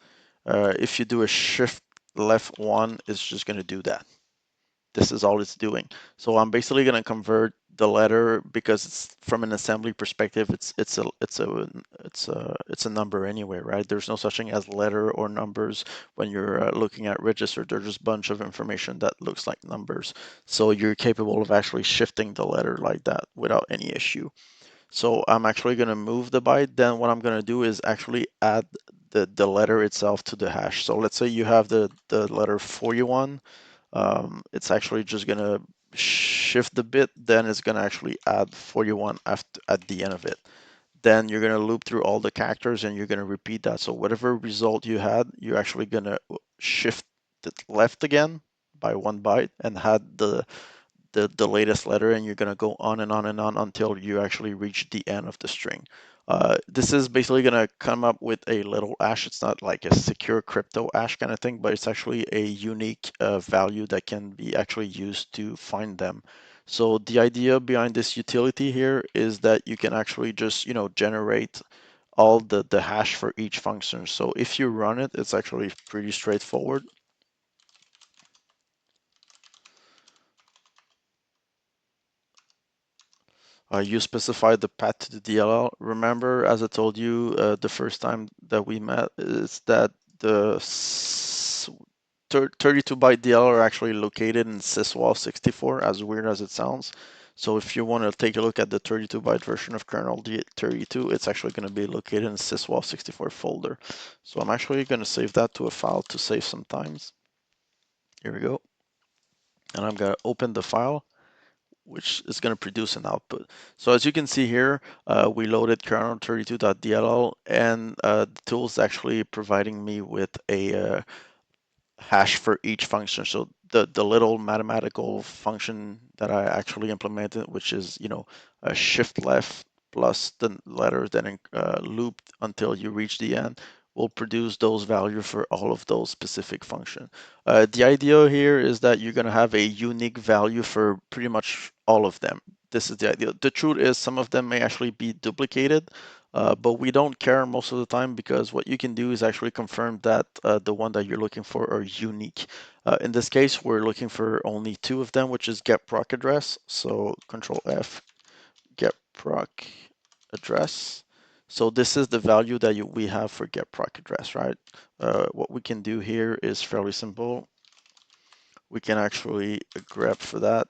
If you do a shift left 1, it's just going to do that. This is all it's doing. So I'm basically going to convert the letter because it's from an assembly perspective. It's a number anyway, right? There's no such thing as letter or numbers when you're looking at register. There's just a bunch of information that looks like numbers. So you're capable of actually shifting the letter like that without any issue. So I'm actually going to move the byte. Then what I'm going to do is actually add the letter itself to the hash. So let's say you have the letter 41. It's actually just going to shift the bit. Then it's going to actually add 41 at the end of it. Then you're going to loop through all the characters and you're going to repeat that. So whatever result you had, you're actually going to shift it left again by 1 byte and had the latest letter, and you're going to go on and on and on until you actually reach the end of the string. This is basically going to come up with a little hash. It's not like a secure crypto hash kind of thing, but it's actually a unique value that can be actually used to find them. So the idea behind this utility here is that you can actually just, generate all the hash for each function. So if you run it, it's actually pretty straightforward. You specify the path to the DLL. Remember, as I told you the first time that we met, is that the 32-byte DLL are actually located in syswall64, as weird as it sounds. So if you want to take a look at the 32-byte version of kernel 32, it's actually going to be located in syswall64 folder. So I'm actually going to save that to a file to save some times. Here we go. And I'm going to open the file, which is going to produce an output. So as you can see here, we loaded kernel32.dll, and the tool is actually providing me with a hash for each function. So the little mathematical function that I actually implemented, which is a shift left plus the letter, then looped until you reach the end, will produce those values for all of those specific functions. The idea here is that you're going to have a unique value for pretty much all of them. This is the idea. The truth is some of them may actually be duplicated, but we don't care most of the time because what you can do is actually confirm that the one that you're looking for are unique. In this case, we're looking for only 2 of them, which is get proc address. So Control F, get proc address. So this is the value that we have for get proc address, right? What we can do here is fairly simple. We can actually grep for that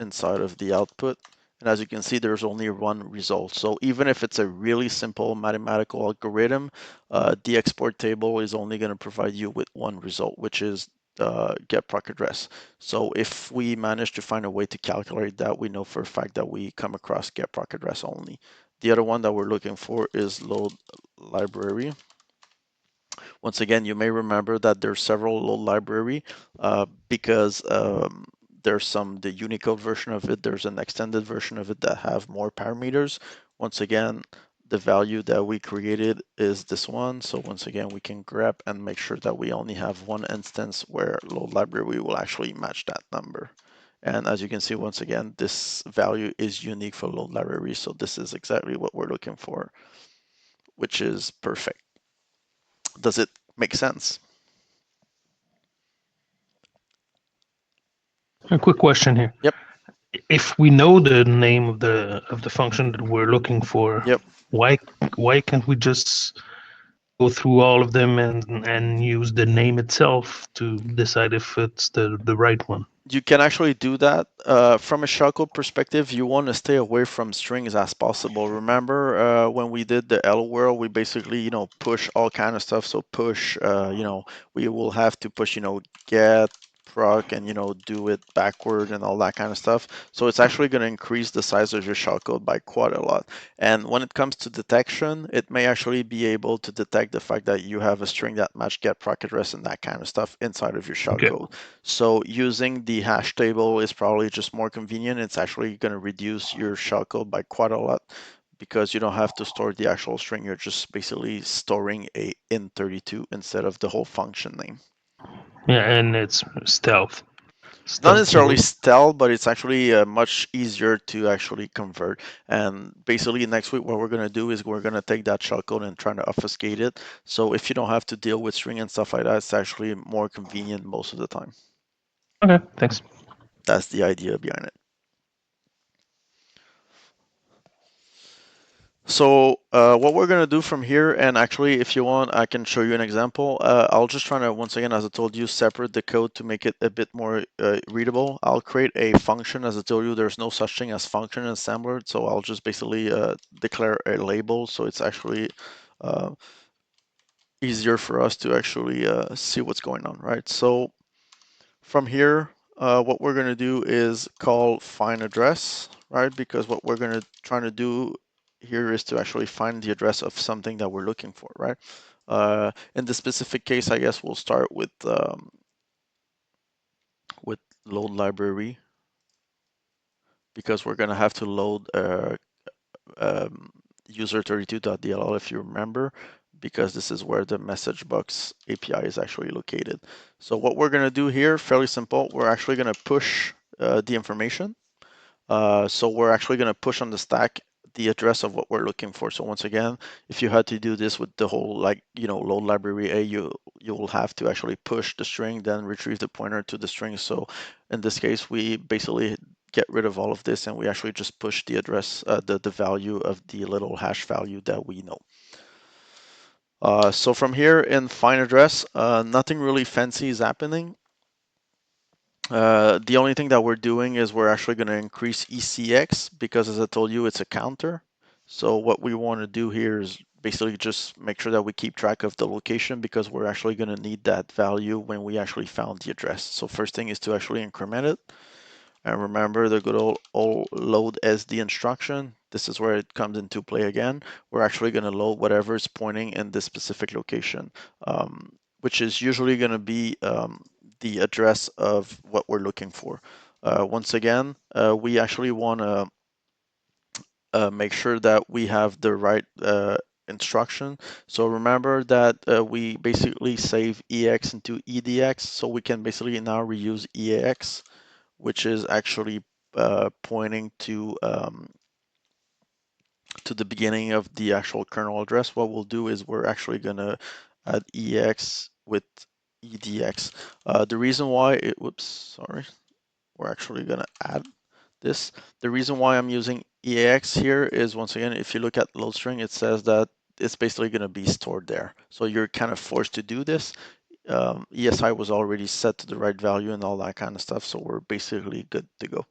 inside of the output. And as you can see, there's only one result. So even if it's a really simple mathematical algorithm, the export table is only going to provide you with one result, which is get proc address. So if we manage to find a way to calculate that, we know for a fact that we come across get proc address only. The other one that we're looking for is load library. Once again, you may remember that there's several load library because there's the Unicode version of it, there's an extended version of it that have more parameters. Once again, the value that we created is this one. So once again, we can grep and make sure that we only have one instance where load library will actually match that number. And as you can see, once again, this value is unique for load library. So this is exactly what we're looking for, which is perfect. Does it make sense? A quick question here. Yep. If we know the name of the function that we're looking for, Yep. why can't we just go through all of them and use the name itself to decide if it's the right one? You can actually do that. From a shellcode perspective, you want to stay away from strings as possible. Remember when we did the L world, we basically, push all kind of stuff. So push, we will have to push, get proc and do it backward and all that kind of stuff. So it's actually going to increase the size of your shellcode by quite a lot. And when it comes to detection, it may actually be able to detect the fact that you have a string that match get proc address and that kind of stuff inside of your shellcode. So using the hash table is probably just more convenient. It's actually going to reduce your shellcode by quite a lot, because you don't have to store the actual string. You're just basically storing a int32 instead of the whole function name. Yeah, and it's stealth. Not necessarily mode. stealth, but it's actually much easier to actually convert. And basically next week what we're going to do is we're going to take that shellcode and try to obfuscate it. So if you don't have to deal with string and stuff like that, it's actually more convenient most of the time. Okay, thanks. That's the idea behind it. So what we're going to do from here, and actually if you want I can show you an example. I'll just try to, once again, as I told you, separate the code to make it a bit more readable. I'll create a function. As I told you, there's no such thing as function in assembler, so I'll just basically declare a label, so it's actually easier for us to actually see what's going on, right? So from here, what we're going to do is call find address, right? Because what we're going to try to do here is to actually find the address of something that we're looking for, right? In the specific case, I guess we'll start with load library, because we're going to have to load um, user32.dll, if you remember, because this is where the message box API is actually located. So what we're going to do here, fairly simple, we're actually going to push the information. So we're actually going to push on the stack the address of what we're looking for. So once again, if you had to do this with the whole load library A, you will have to actually push the string, then retrieve the pointer to the string. So in this case, we basically get rid of all of this, and we actually just push the address, the value of the little hash value that we know. So from here in find address, nothing really fancy is happening. The only thing that we're doing is we're actually going to increase ECX, because as I told you, it's a counter. So what we want to do here is basically just make sure that we keep track of the location, because we're actually going to need that value when we actually found the address. So first thing is to actually increment it. And remember the good old load SD instruction. This is where it comes into play again. We're actually going to load whatever is pointing in this specific location, which is usually going to be the address of what we're looking for. Once again, we actually want to make sure that we have the right instruction. So remember that we basically save EX into EDX, so we can basically now reuse EAX, which is actually pointing to the beginning of the actual kernel address. What we'll do is we're actually going to add EX with EDX. The reason why we're actually going to add this. The reason why I'm using EAX here is, once again, if you look at load string, it says that it's basically going to be stored there. So you're kind of forced to do this. ESI was already set to the right value and all that kind of stuff, so we're basically good to go.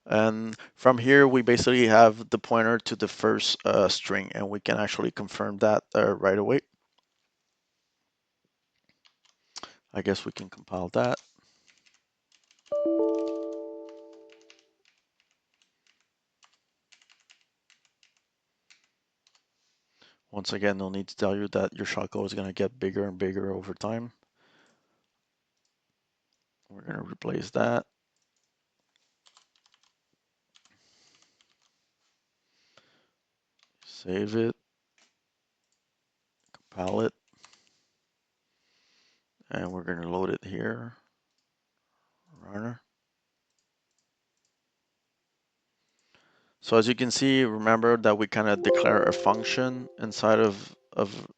And from here, we basically have the pointer to the first string, and we can actually confirm that right away. I guess we can compile that. Once again, no need to tell you that your shellcode is going to get bigger and bigger over time. We're going to replace that. Save it. Compile it. And we're going to load it here. Runner. So as you can see, remember that we kind of declare a function inside of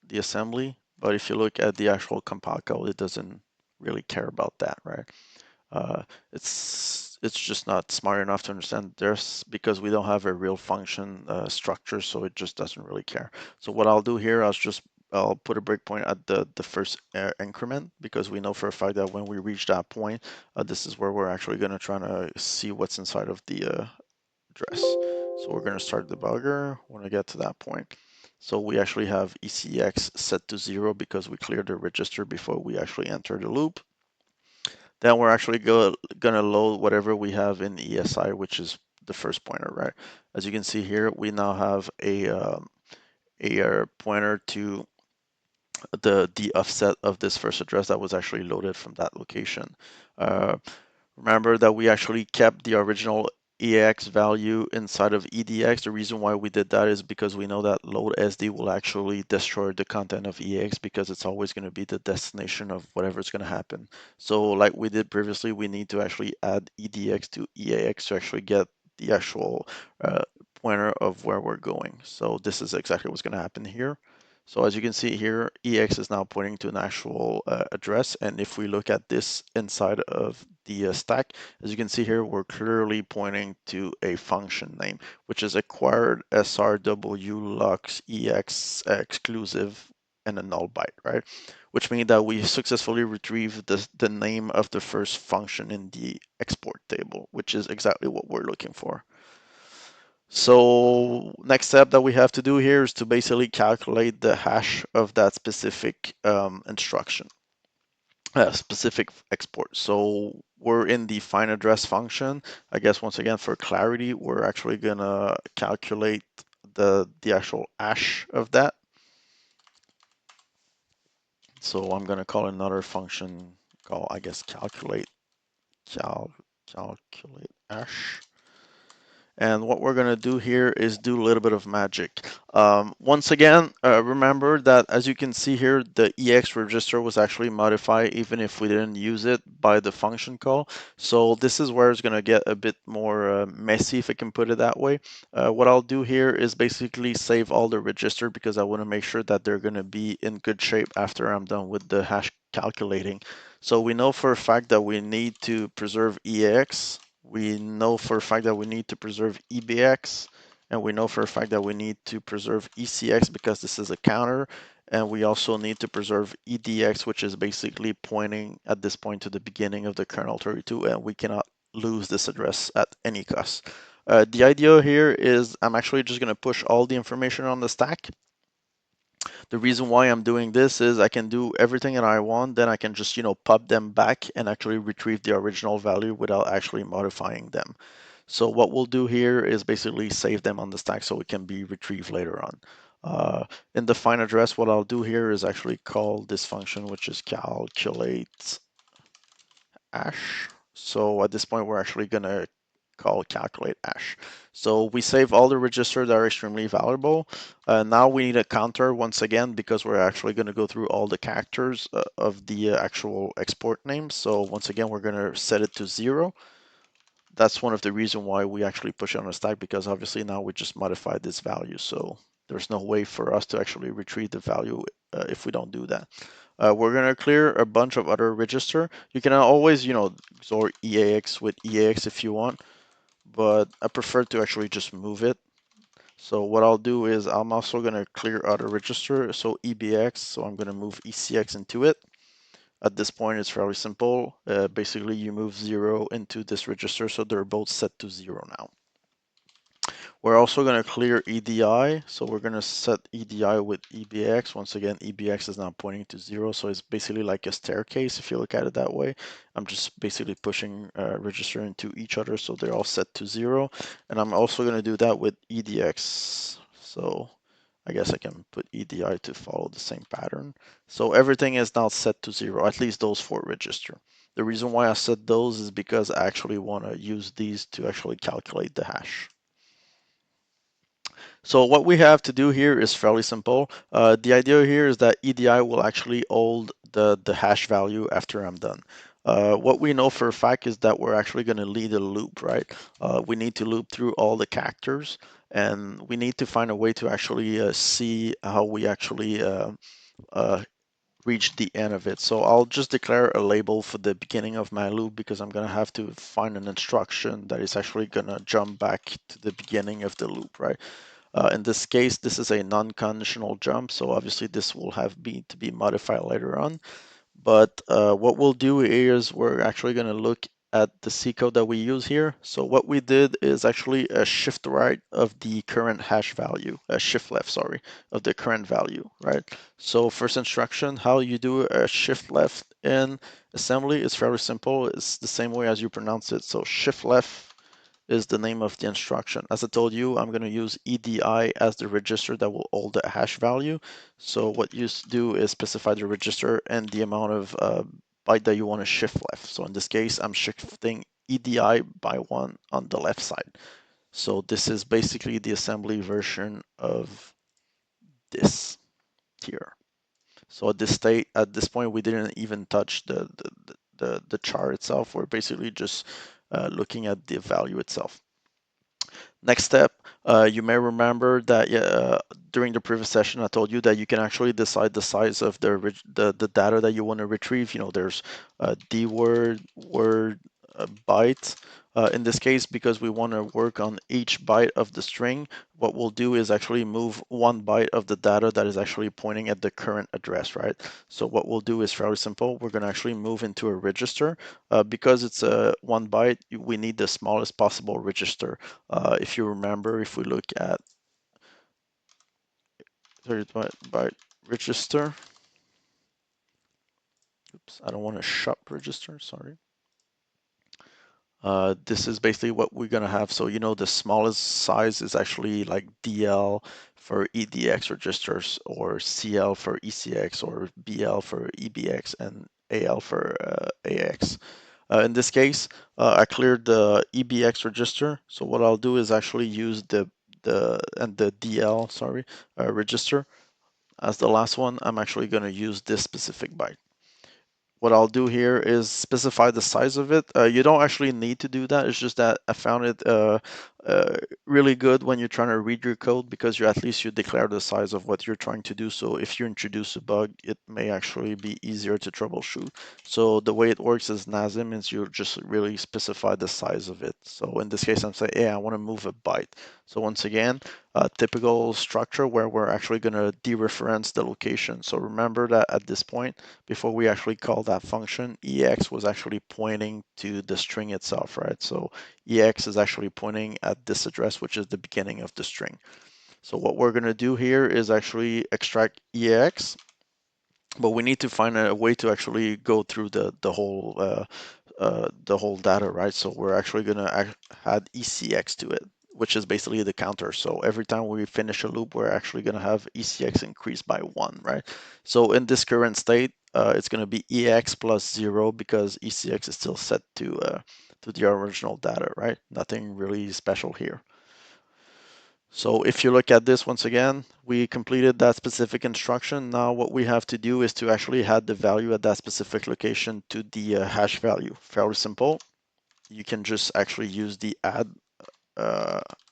the assembly. But if you look at the actual compile code, it doesn't really care about that, right? It's just not smart enough to understand this, because we don't have a real function structure, so it just doesn't really care. So what I'll do here, I'll put a breakpoint at the first increment, because we know for a fact that when we reach that point, this is where we're actually going to try to see what's inside of the address. So we're going to start debugger when I get to that point. So we actually have ECX set to 0 because we cleared the register before we actually enter the loop. Then we're actually gonna load whatever we have in ESI, which is the first pointer, right? As you can see here, we now have a pointer to the offset of this first address that was actually loaded from that location. Remember that we actually kept the original EAX value inside of EDX. The reason why we did that is because we know that load SD will actually destroy the content of EAX because it's always going to be the destination of whatever's going to happen. So like we did previously, we need to actually add EDX to EAX to actually get the actual pointer of where we're going. So this is exactly what's going to happen here. So as you can see here, EX is now pointing to an actual address. And if we look at this inside of the stack, as you can see here, we're clearly pointing to a function name, which is acquired SRW lux EX exclusive and a null byte, right? Which means that we successfully retrieved the name of the first function in the export table, which is exactly what we're looking for. So next step that we have to do here is to basically calculate the hash of that specific instruction, specific export. So we're in the find address function. I guess once again for clarity, we're actually gonna calculate the actual hash of that. So I'm gonna call another function called, I guess, calculate hash. And what we're going to do here is do a little bit of magic. Once again, remember that as you can see here, the EX register was actually modified even if we didn't use it by the function call. So this is where it's going to get a bit more messy, if I can put it that way. What I'll do here is basically save all the register because I want to make sure that they're going to be in good shape after I'm done with the hash calculating. So we know for a fact that we need to preserve EX. We know for a fact that we need to preserve EBX, and we know for a fact that we need to preserve ECX because this is a counter, and we also need to preserve EDX, which is basically pointing at this point to the beginning of the kernel 32, and we cannot lose this address at any cost. The idea here is I'm actually just going to push all the information on the stack. The reason why I'm doing this is I can do everything that I want, then I can just, pop them back and actually retrieve the original value without actually modifying them. So what we'll do here is basically save them on the stack so it can be retrieved later on. In the find address, what I'll do here is actually call this function, which is calculate hash. So at this point, we're actually going to call calculate hash. So we save all the registers that are extremely valuable. Now we need a counter once again because we're actually going to go through all the characters of the actual export name. So once again, we're going to set it to 0. That's one of the reasons why we actually push it on a stack because obviously now we just modified this value. So there's no way for us to actually retrieve the value if we don't do that. We're going to clear a bunch of other register. You can always, XOR EAX with EAX if you want, but I prefer to actually just move it. So what I'll do is I'm also going to clear other register. So EBX, so I'm going to move ECX into it. At this point, it's fairly simple. Basically, you move 0 into this register, so they're both set to 0 now. We're also going to clear EDI, so we're going to set EDI with EBX. Once again, EBX is now pointing to 0, so it's basically like a staircase if you look at it that way. I'm just basically pushing register into each other, so they're all set to 0. And I'm also going to do that with EDX. So I guess I can put EDI to follow the same pattern. So everything is now set to 0, at least those 4 register. The reason why I set those is because I actually want to use these to actually calculate the hash. So what we have to do here is fairly simple. The idea here is that EDI will actually hold the hash value after I'm done. What we know for a fact is that we're actually going to lead a loop, right? We need to loop through all the characters, and we need to find a way to actually see how we actually reach the end of it. So I'll just declare a label for the beginning of my loop because I'm going to have to find an instruction that is actually going to jump back to the beginning of the loop, right? In this case, this is a non-conditional jump, so obviously this will have to be modified later on. But what we'll do is we're actually going to look at the C code that we use here. So what we did is actually a shift right of the current hash value, a shift left, sorry, of the current value, right? So first instruction, how you do a shift left in assembly is fairly simple. It's the same way as you pronounce it. So shift left is the name of the instruction. As I told you, I'm going to use EDI as the register that will hold the hash value. So what you do is specify the register and the amount of byte that you want to shift left. So in this case, I'm shifting EDI by 1 on the left side. So this is basically the assembly version of this here. So at this point, we didn't even touch the char itself. We're basically just looking at the value itself. Next step, you may remember that during the previous session, I told you that you can actually decide the size of the data that you want to retrieve. You know, there's D word, word, byte. In this case, because we want to work on each byte of the string, what we'll do is actually move 1 byte of the data that is actually pointing at the current address, right? So what we'll do is fairly simple. We're going to actually move into a register. Because it's a 1 byte, we need the smallest possible register. If you remember, if we look at 30 byte register, oops, I don't want to shop register, sorry. This is basically what we're gonna have. So, you know, the smallest size is actually like DL for EDX registers, or CL for ECX, or BL for EBX, and AL for AX. In this case, I cleared the EBX register. So what I'll do is actually use the DL, sorry, register as the last one. I'm actually going to use this specific byte. What I'll do here is specify the size of it. You don't actually need to do that. It's just that I found it uh, really good when you're trying to read your code, because you at least you declare the size of what you're trying to do. So if you introduce a bug, it may actually be easier to troubleshoot. So the way it works is NASM is you just really specify the size of it. So in this case, I'm saying, hey, I want to move a byte. So once again, a typical structure where we're actually going to dereference the location. So remember that at this point, before we actually call that function, EX was actually pointing to the string itself, right? So EX is actually pointing at this address, which is the beginning of the string. So what we're going to do here is actually extract EX, but we need to find a way to actually go through the whole data, right? So we're actually going to add ECX to it, which is basically the counter. So every time we finish a loop, we're actually going to have ECX increase by 1, right? So in this current state, it's going to be EX plus 0, because ECX is still set to the original data, right? Nothing really special here. So if you look at this once again, we completed that specific instruction. Now what we have to do is to actually add the value at that specific location to the hash value. Fairly simple. You can just actually use the add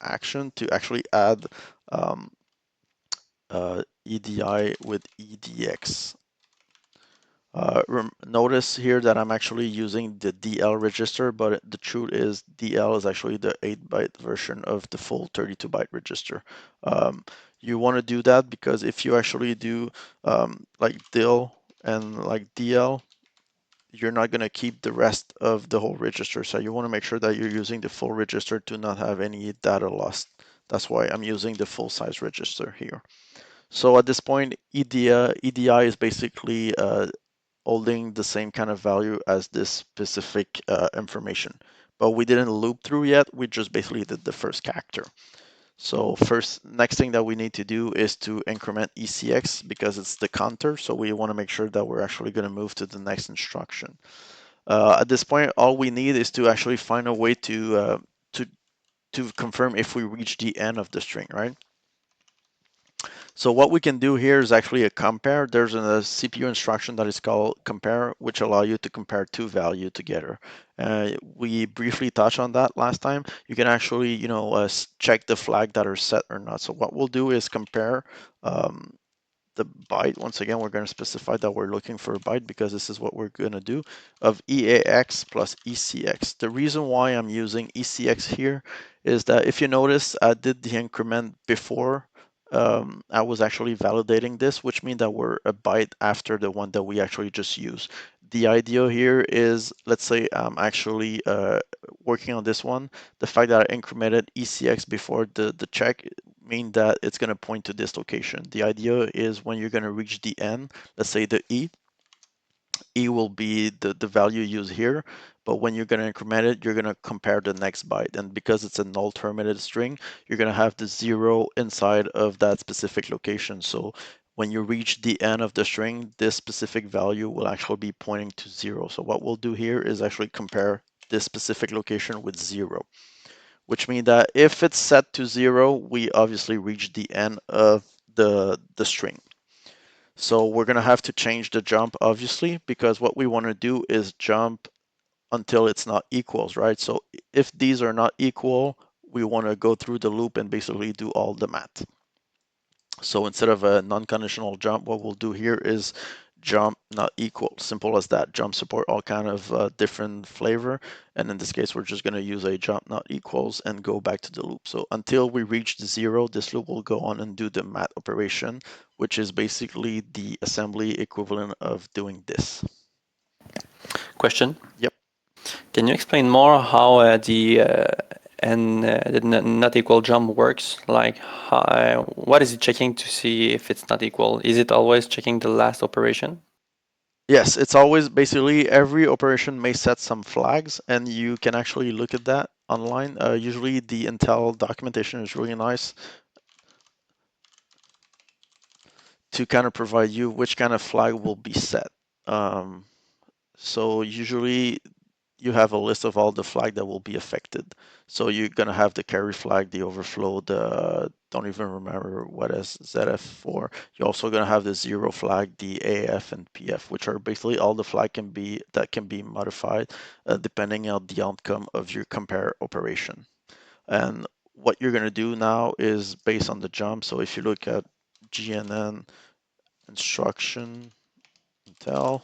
action to actually add EDI with EDX. Notice here that I'm actually using the DL register, but the truth is DL is actually the 8-byte version of the full 32-byte register. You want to do that because if you actually do like DIL and like DL, you're not going to keep the rest of the whole register. So you want to make sure that you're using the full register to not have any data lost. That's why I'm using the full size register here. So at this point, EDI is basically holding the same kind of value as this specific information. But we didn't loop through yet, we just basically did the first character. So next thing that we need to do is to increment ECX because it's the counter. So we want to make sure that we're actually going to move to the next instruction. At this point, all we need is to actually find a way to confirm if we reach the end of the string, right? So what we can do here is actually a compare. There's a CPU instruction that is called compare, which allow you to compare two values together. We briefly touched on that last time. You can actually, check the flag that are set or not. So what we'll do is compare the byte. Once again, we're going to specify that we're looking for a byte because this is what we're going to do, of EAX plus ECX. The reason why I'm using ECX here is that if you notice, I did the increment before I was actually validating this, which means that we're a byte after the one that we actually just used. The idea here is, let's say I'm actually working on this one. The fact that I incremented ECX before the check mean that it's going to point to this location. The idea is when you're going to reach the N, let's say the E will be the value used here, but when you're going to increment it, you're going to compare the next byte. And because it's a null terminated string, you're going to have the 0 inside of that specific location. So when you reach the end of the string, this specific value will actually be pointing to 0. So what we'll do here is actually compare this specific location with 0, which means that if it's set to 0, we obviously reach the end of the string. So we're going to have to change the jump, obviously, because what we want to do is jump until it's not equals, right? So if these are not equal, we want to go through the loop and basically do all the math. So instead of a non-conditional jump, what we'll do here is jump not equal. Simple as that. Jump support all kind of different flavor. And in this case, we're just going to use a jump not equals and go back to the loop. So until we reach the 0, this loop will go on and do the math operation, which is basically the assembly equivalent of doing this. Question. Yep. Can you explain more how the not equal jump works? Like, what is it checking to see if it's not equal? Is it always checking the last operation? Yes, it's always basically every operation may set some flags, and you can actually look at that online. Usually the Intel documentation is really nice to kind of provide you which kind of flag will be set. So usually you have a list of all the flag that will be affected. So you're gonna have the carry flag, the overflow, the don't even remember what is ZF4. You're also gonna have the 0 flag, the AF and PF, which are basically all the flag that can be modified depending on the outcome of your compare operation. And what you're gonna do now is based on the jump. So if you look at GNN instruction, Intel.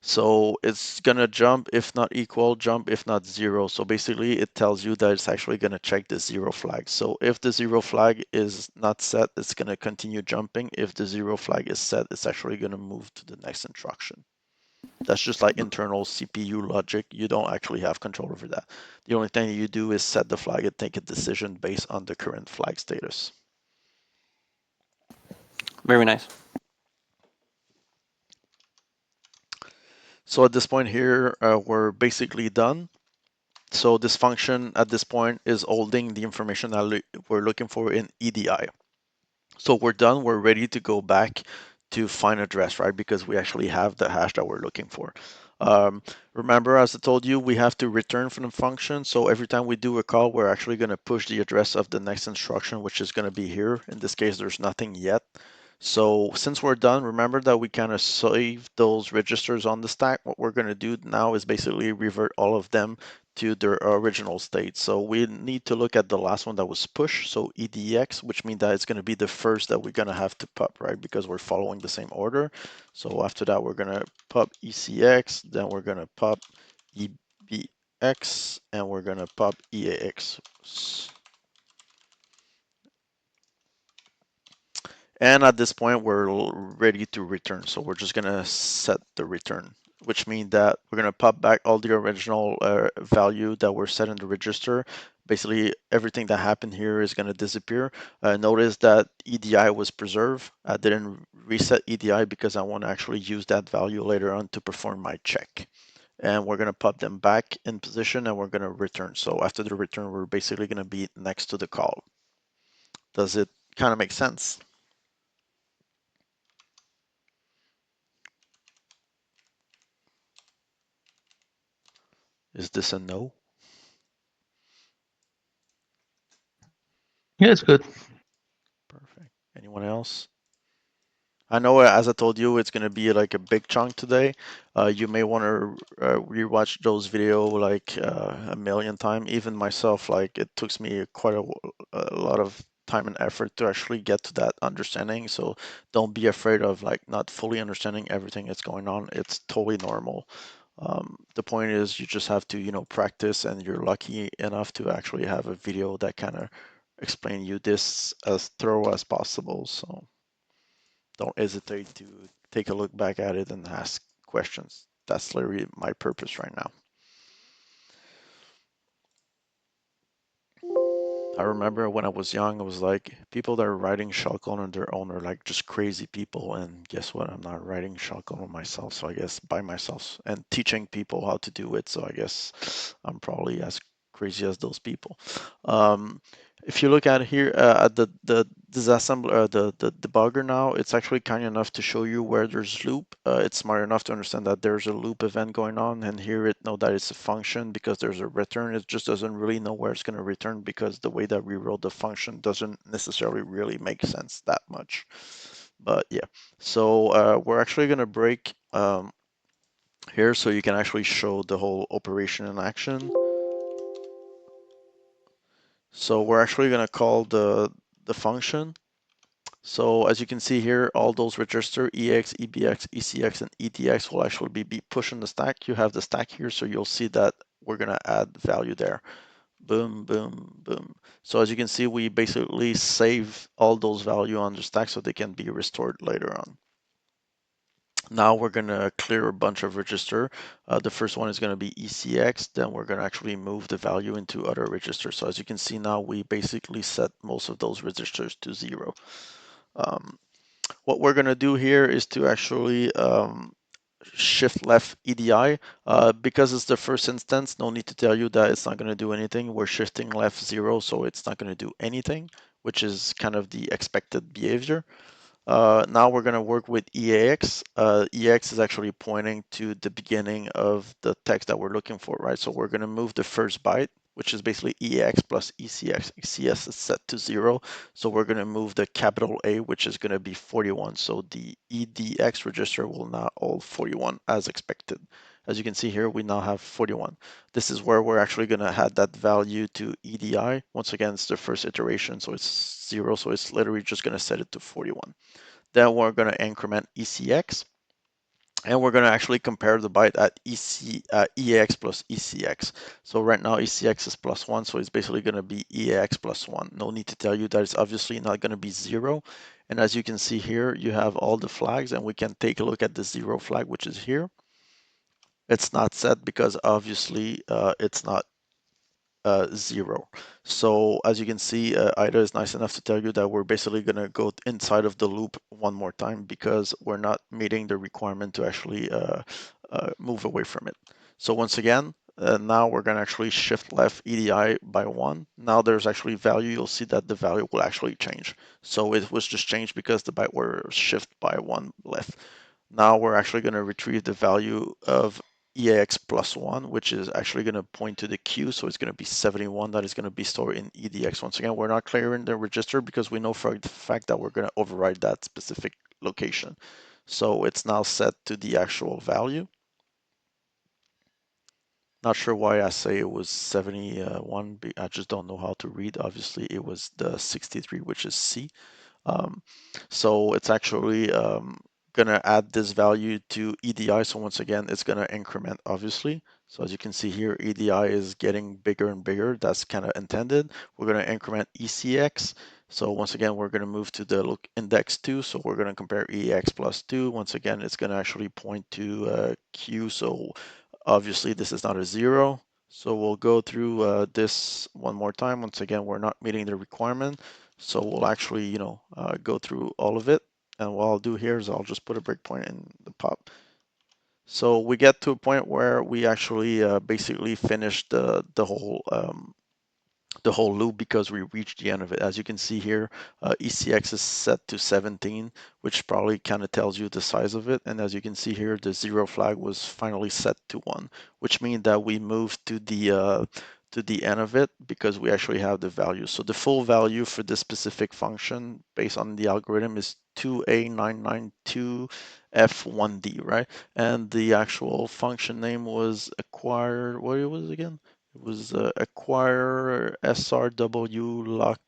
So it's gonna jump if not equal, jump if not 0. So basically it tells you that it's actually gonna check the 0 flag. So if the 0 flag is not set, it's gonna continue jumping. If the 0 flag is set, it's actually gonna move to the next instruction. That's just like internal CPU logic. You don't actually have control over that. The only thing you do is set the flag and take a decision based on the current flag status. Very nice. So at this point here, we're basically done. So this function at this point is holding the information that we're looking for in EDI. So we're done. We're ready to go back to find address, right? Because we actually have the hash that we're looking for. Remember, as I told you, we have to return from the function. So every time we do a call, we're actually going to push the address of the next instruction, which is going to be here. In this case, there's nothing yet. So since we're done, remember that we kind of save those registers on the stack. What we're going to do now is basically revert all of them to their original state. So we need to look at the last one that was push, so EDX, which means that it's going to be the first that we're going to have to pop, right? Because we're following the same order. So after that, we're going to pop ECX, then we're going to pop EBX, and we're going to pop EAX. And at this point, we're ready to return. So we're just gonna set the return, which means that we're gonna pop back all the original value that were set in the register. Basically, everything that happened here is gonna disappear. Notice that EDI was preserved. I didn't reset EDI because I want to actually use that value later on to perform my check. And we're gonna pop them back in position and we're gonna return. So after the return, we're basically gonna be next to the call. Does it kind of make sense? Is this a no? Yeah, it's good. Perfect. Anyone else? I know, as I told you, it's gonna be like a big chunk today. You may want to rewatch those video like a million times. Even myself, like it took me quite a lot of time and effort to actually get to that understanding. So don't be afraid of like not fully understanding everything that's going on. It's totally normal. The point is you just have to, practice, and you're lucky enough to actually have a video that kind of explain you this as thorough as possible. So don't hesitate to take a look back at it and ask questions. That's literally my purpose right now. I remember when I was young, I was like, people that are writing shellcode on their own are like just crazy people. And guess what? I'm not writing shellcode on myself. So I guess by myself and teaching people how to do it. So I guess I'm probably as crazy as those people. Um, if you look at here at the disassembler, the debugger now, it's actually kind enough to show you where there's loop. It's smart enough to understand that there's a loop event going on, and here it know that it's a function because there's a return. It just doesn't really know where it's going to return because the way that we wrote the function doesn't necessarily really make sense that much. But yeah, so we're actually going to break here so you can actually show the whole operation in action. So we're actually going to call the function. So as you can see here, all those register EX, EBX, ECX, and EDX will actually be pushed in the stack. You have the stack here, so you'll see that we're going to add value there. Boom, boom, boom. So as you can see, we basically save all those value on the stack so they can be restored later on. Now we're going to clear a bunch of register. The first one is going to be ECX. Then we're going to actually move the value into other registers. So as you can see now, we basically set most of those registers to 0. What we're going to do here is to actually shift left EDI. Because it's the first instance, no need to tell you that it's not going to do anything. We're shifting left 0, so it's not going to do anything, which is kind of the expected behavior. Now we're going to work with EAX. EAX is actually pointing to the beginning of the text that we're looking for, right? So we're going to move the first byte, which is basically EAX plus ECX. ECS is set to 0. So we're going to move the capital A, which is going to be 41. So the EDX register will now hold 41 as expected. As you can see here, we now have 41. This is where we're actually going to add that value to EDI. Once again, it's the first iteration, so it's 0. So it's literally just going to set it to 41. Then we're going to increment ECX, and we're going to actually compare the byte at EAX plus ECX. So right now ECX is +1, so it's basically going to be EAX +1. No need to tell you that it's obviously not going to be 0. And as you can see here, you have all the flags, and we can take a look at the 0 flag, which is here. It's not set because obviously it's not 0. So as you can see, IDA is nice enough to tell you that we're basically going to go inside of the loop one more time because we're not meeting the requirement to actually move away from it. So once again, now we're going to actually shift left EDI by 1. Now there's actually value. You'll see that the value will actually change. So it was just changed because the byte were shift by 1 left. Now we're actually going to retrieve the value of EAX +1, which is actually going to point to the queue. So it's going to be 71 that is going to be stored in EDX. Once again, we're not clearing the register because we know for the fact that we're going to override that specific location. So it's now set to the actual value. Not sure why I say it was 71. I just don't know how to read. Obviously, it was the 63, which is C. So it's actually going to add this value to EDI. So once again, it's going to increment, obviously. So as you can see here, EDI is getting bigger and bigger. That's kind of intended. We're going to increment ECX. So once again, we're going to move to the index 2. So we're going to compare EX plus 2. Once again, it's going to actually point to Q. So obviously, this is not a 0. So we'll go through this one more time. Once again, we're not meeting the requirement. So we'll actually, go through all of it. And what I'll do here is I'll just put a breakpoint in the pop. So we get to a point where we actually basically finish the whole loop because we reached the end of it. As you can see here, ECX is set to 17, which probably kind of tells you the size of it. And as you can see here, the 0 flag was finally set to 1, which means that we moved to the end of it because we actually have the value. So the full value for this specific function based on the algorithm is 2A992F1D, right? And the actual function name was acquire, what was it again? It was acquire SRW lock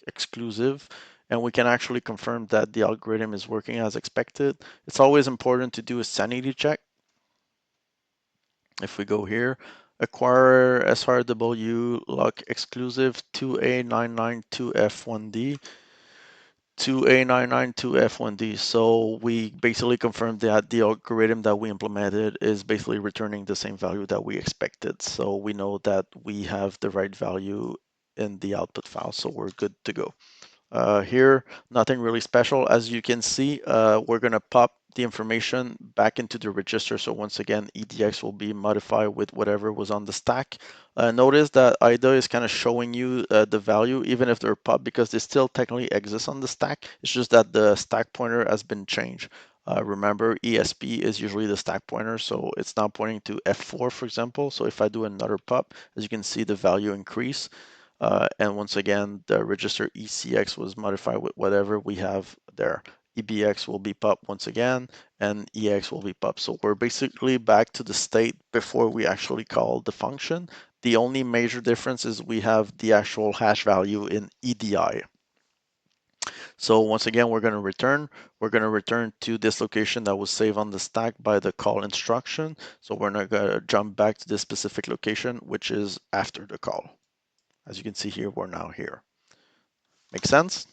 exclusive, and we can actually confirm that the algorithm is working as expected. It's always important to do a sanity check. If we go here, acquire SRW lock exclusive 2A992F1D, 2A992F1D. So we basically confirmed that the algorithm that we implemented is basically returning the same value that we expected. So we know that we have the right value in the output file, so we're good to go. Here, nothing really special. As you can see, we're going to pop the information back into the register. So once again, EDX will be modified with whatever was on the stack. Notice that IDA is kind of showing you the value, even if they're popped, because they still technically exist on the stack. It's just that the stack pointer has been changed. Remember, ESP is usually the stack pointer, so it's now pointing to F4, for example. So if I do another pop, as you can see, the value increase. And once again, the register ECX was modified with whatever we have there. EBX will be pop once again, and EX will be pop. So we're basically back to the state before we actually call the function. The only major difference is we have the actual hash value in EDI. So once again, we're going to return to this location that was saved on the stack by the call instruction. So we're not going to jump back to this specific location, which is after the call. As you can see here, we're now here. Make sense?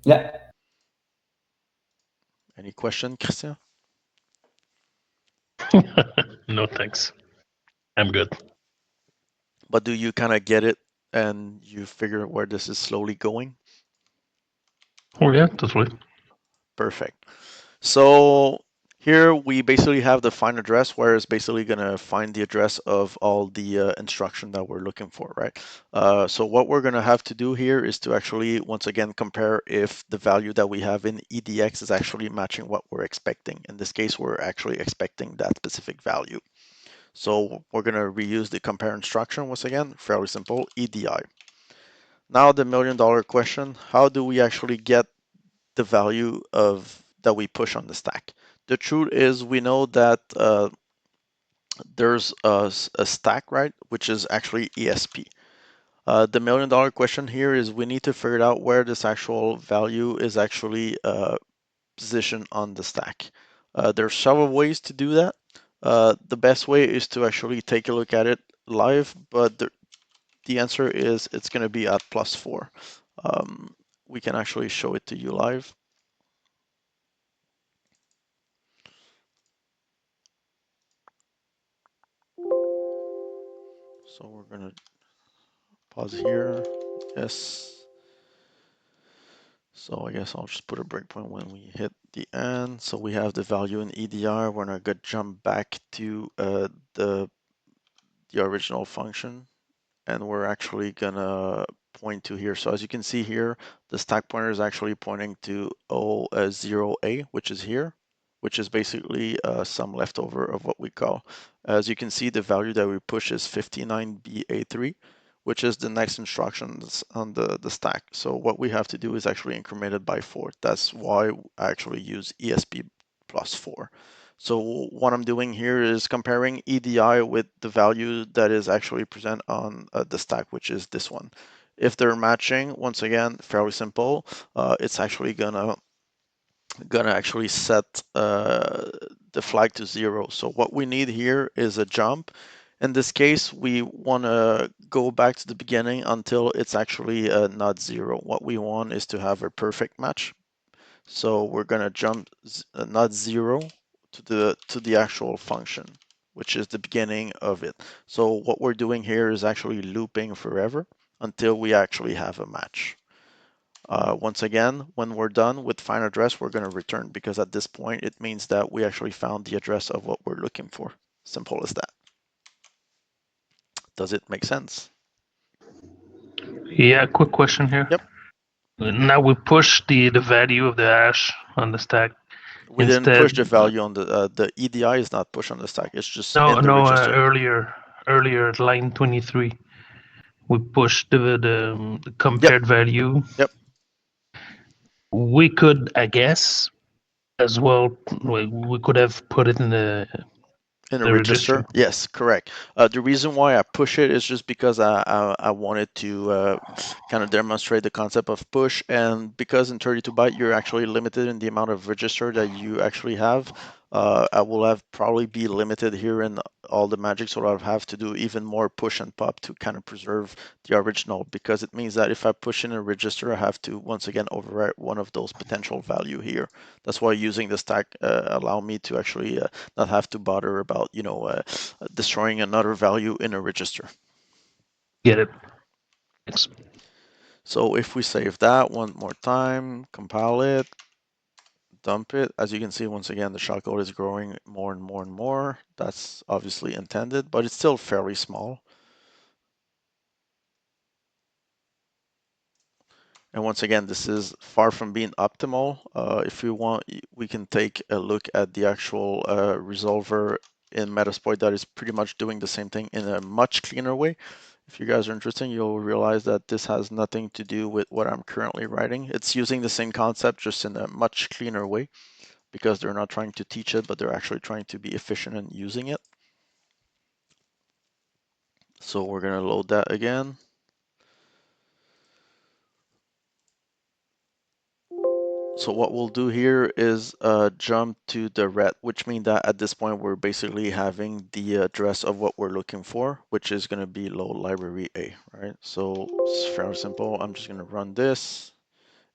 Yeah. Any question, Christian? No, thanks. I'm good. But do you kind of get it and you figure where this is slowly going? Oh yeah, totally. Perfect. So here we basically have the find address, where it's basically going to find the address of all the instruction that we're looking for, right? So what we're going to have to do here is to actually, once again, compare if the value that we have in EDX is actually matching what we're expecting. In this case, we're actually expecting that specific value. So we're going to reuse the compare instruction once again, fairly simple, EDI. Now the $1 million question, how do we actually get the value of that we push on the stack? The truth is we know that there's a stack, right, which is actually ESP. The $1 million question here is we need to figure out where this actual value is actually positioned on the stack. There's several ways to do that. The best way is to actually take a look at it live, but the answer is it's going to be at +4. We can actually show it to you live. So we're going to pause here. Yes. So I guess I'll just put a breakpoint when we hit the end. So we have the value in EDR. We're not going to jump back to the original function, and we're actually gonna point to here. So as you can see here, the stack pointer is actually pointing to 0A, which is here, which is basically some leftover of what we call. As you can see, the value that we push is 59BA3, which is the next instructions on the stack. So what we have to do is actually increment it by 4. That's why I actually use ESP +4. So what I'm doing here is comparing EDI with the value that is actually present on the stack, which is this one. If they're matching, once again, fairly simple, it's actually gonna actually set the flag to 0. So what we need here is a jump. In this case, we want to go back to the beginning until it's actually not 0. What we want is to have a perfect match. So we're going to jump not 0 to the actual function, which is the beginning of it. So what we're doing here is actually looping forever until we actually have a match. Once again, when we're done with find address, we're going to return, because at this point it means that we actually found the address of what we're looking for. Simple as that. Does it make sense? Yeah, quick question here. Yep. Now we push the value of the hash on the stack. We didn't push the value on the EDI is not pushed on the stack. It's just in the register. Earlier at line 23, we pushed the compared value. Yep. We could, I guess, as well. We could have put it in the register. Yes, correct. The reason why I push it is just because I wanted to kind of demonstrate the concept of push, and because in 32 byte you're actually limited in the amount of register that you actually have. I will have probably be limited here in all the magic, so I'll have to do even more push and pop to kind of preserve the original, because it means that if I push in a register, I have to once again overwrite one of those potential value here. That's why using the stack allow me to actually not have to bother about destroying another value in a register. Get it. Thanks. So if we save that one more time, compile it, dump it, as you can see, once again, the shellcode is growing more and more and more. That's obviously intended, but it's still fairly small. And once again, this is far from being optimal. If you want, we can take a look at the actual resolver in Metasploit that is pretty much doing the same thing in a much cleaner way. If you guys are interested, you'll realize that this has nothing to do with what I'm currently writing. It's using the same concept, just in a much cleaner way, because they're not trying to teach it, but they're actually trying to be efficient in using it. So we're going to load that again. So what we'll do here is jump to the ret, which means that at this point we're basically having the address of what we're looking for, which is going to be load library A, right? So it's fairly simple. I'm just going to run this,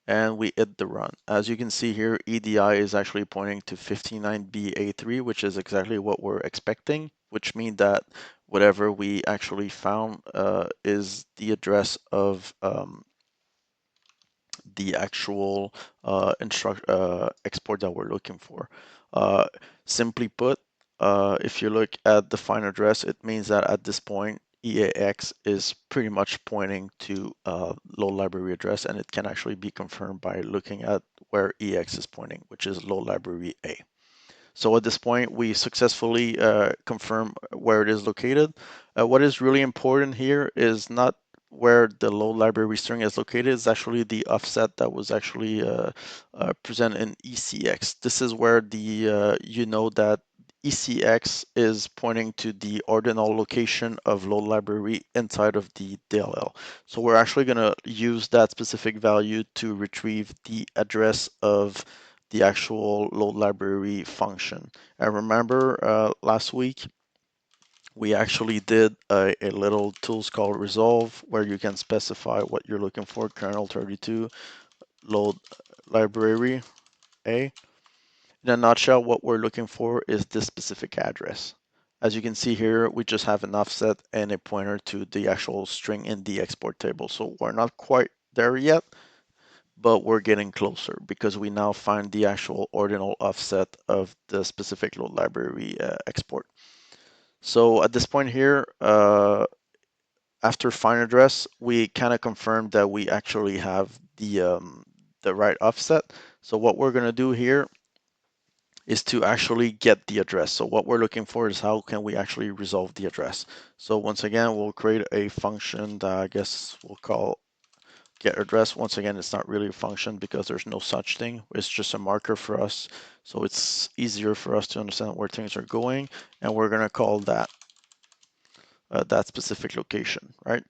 and we hit the run. As you can see here, EDI is actually pointing to 59B03, which is exactly what we're expecting, which means that whatever we actually found is the address of the actual export that we're looking for. Simply put, if you look at the find address, it means that at this point, EAX is pretty much pointing to load library address, and it can actually be confirmed by looking at where EX is pointing, which is load library A. So at this point, we successfully confirm where it is located. What is really important here is not where the load library string is located, is actually the offset that was actually presented in ECX. This is where the you know that ECX is pointing to the ordinal location of load library inside of the DLL. So we're actually going to use that specific value to retrieve the address of the actual load library function. And remember last week, we actually did a little tools called resolve, where you can specify what you're looking for, kernel 32, load library A. In a nutshell, what we're looking for is this specific address. As you can see here, we just have an offset and a pointer to the actual string in the export table. So we're not quite there yet, but we're getting closer because we now find the actual ordinal offset of the specific load library export. So at this point here, after find address, we kind of confirmed that we actually have the right offset. So what we're going to do here is to actually get the address. So what we're looking for is how can we actually resolve the address. So once again, we'll create a function that I guess we'll call get address. Once again, it's not really a function because there's no such thing. It's just a marker for us. So it's easier for us to understand where things are going. And we're going to call that that specific location, right?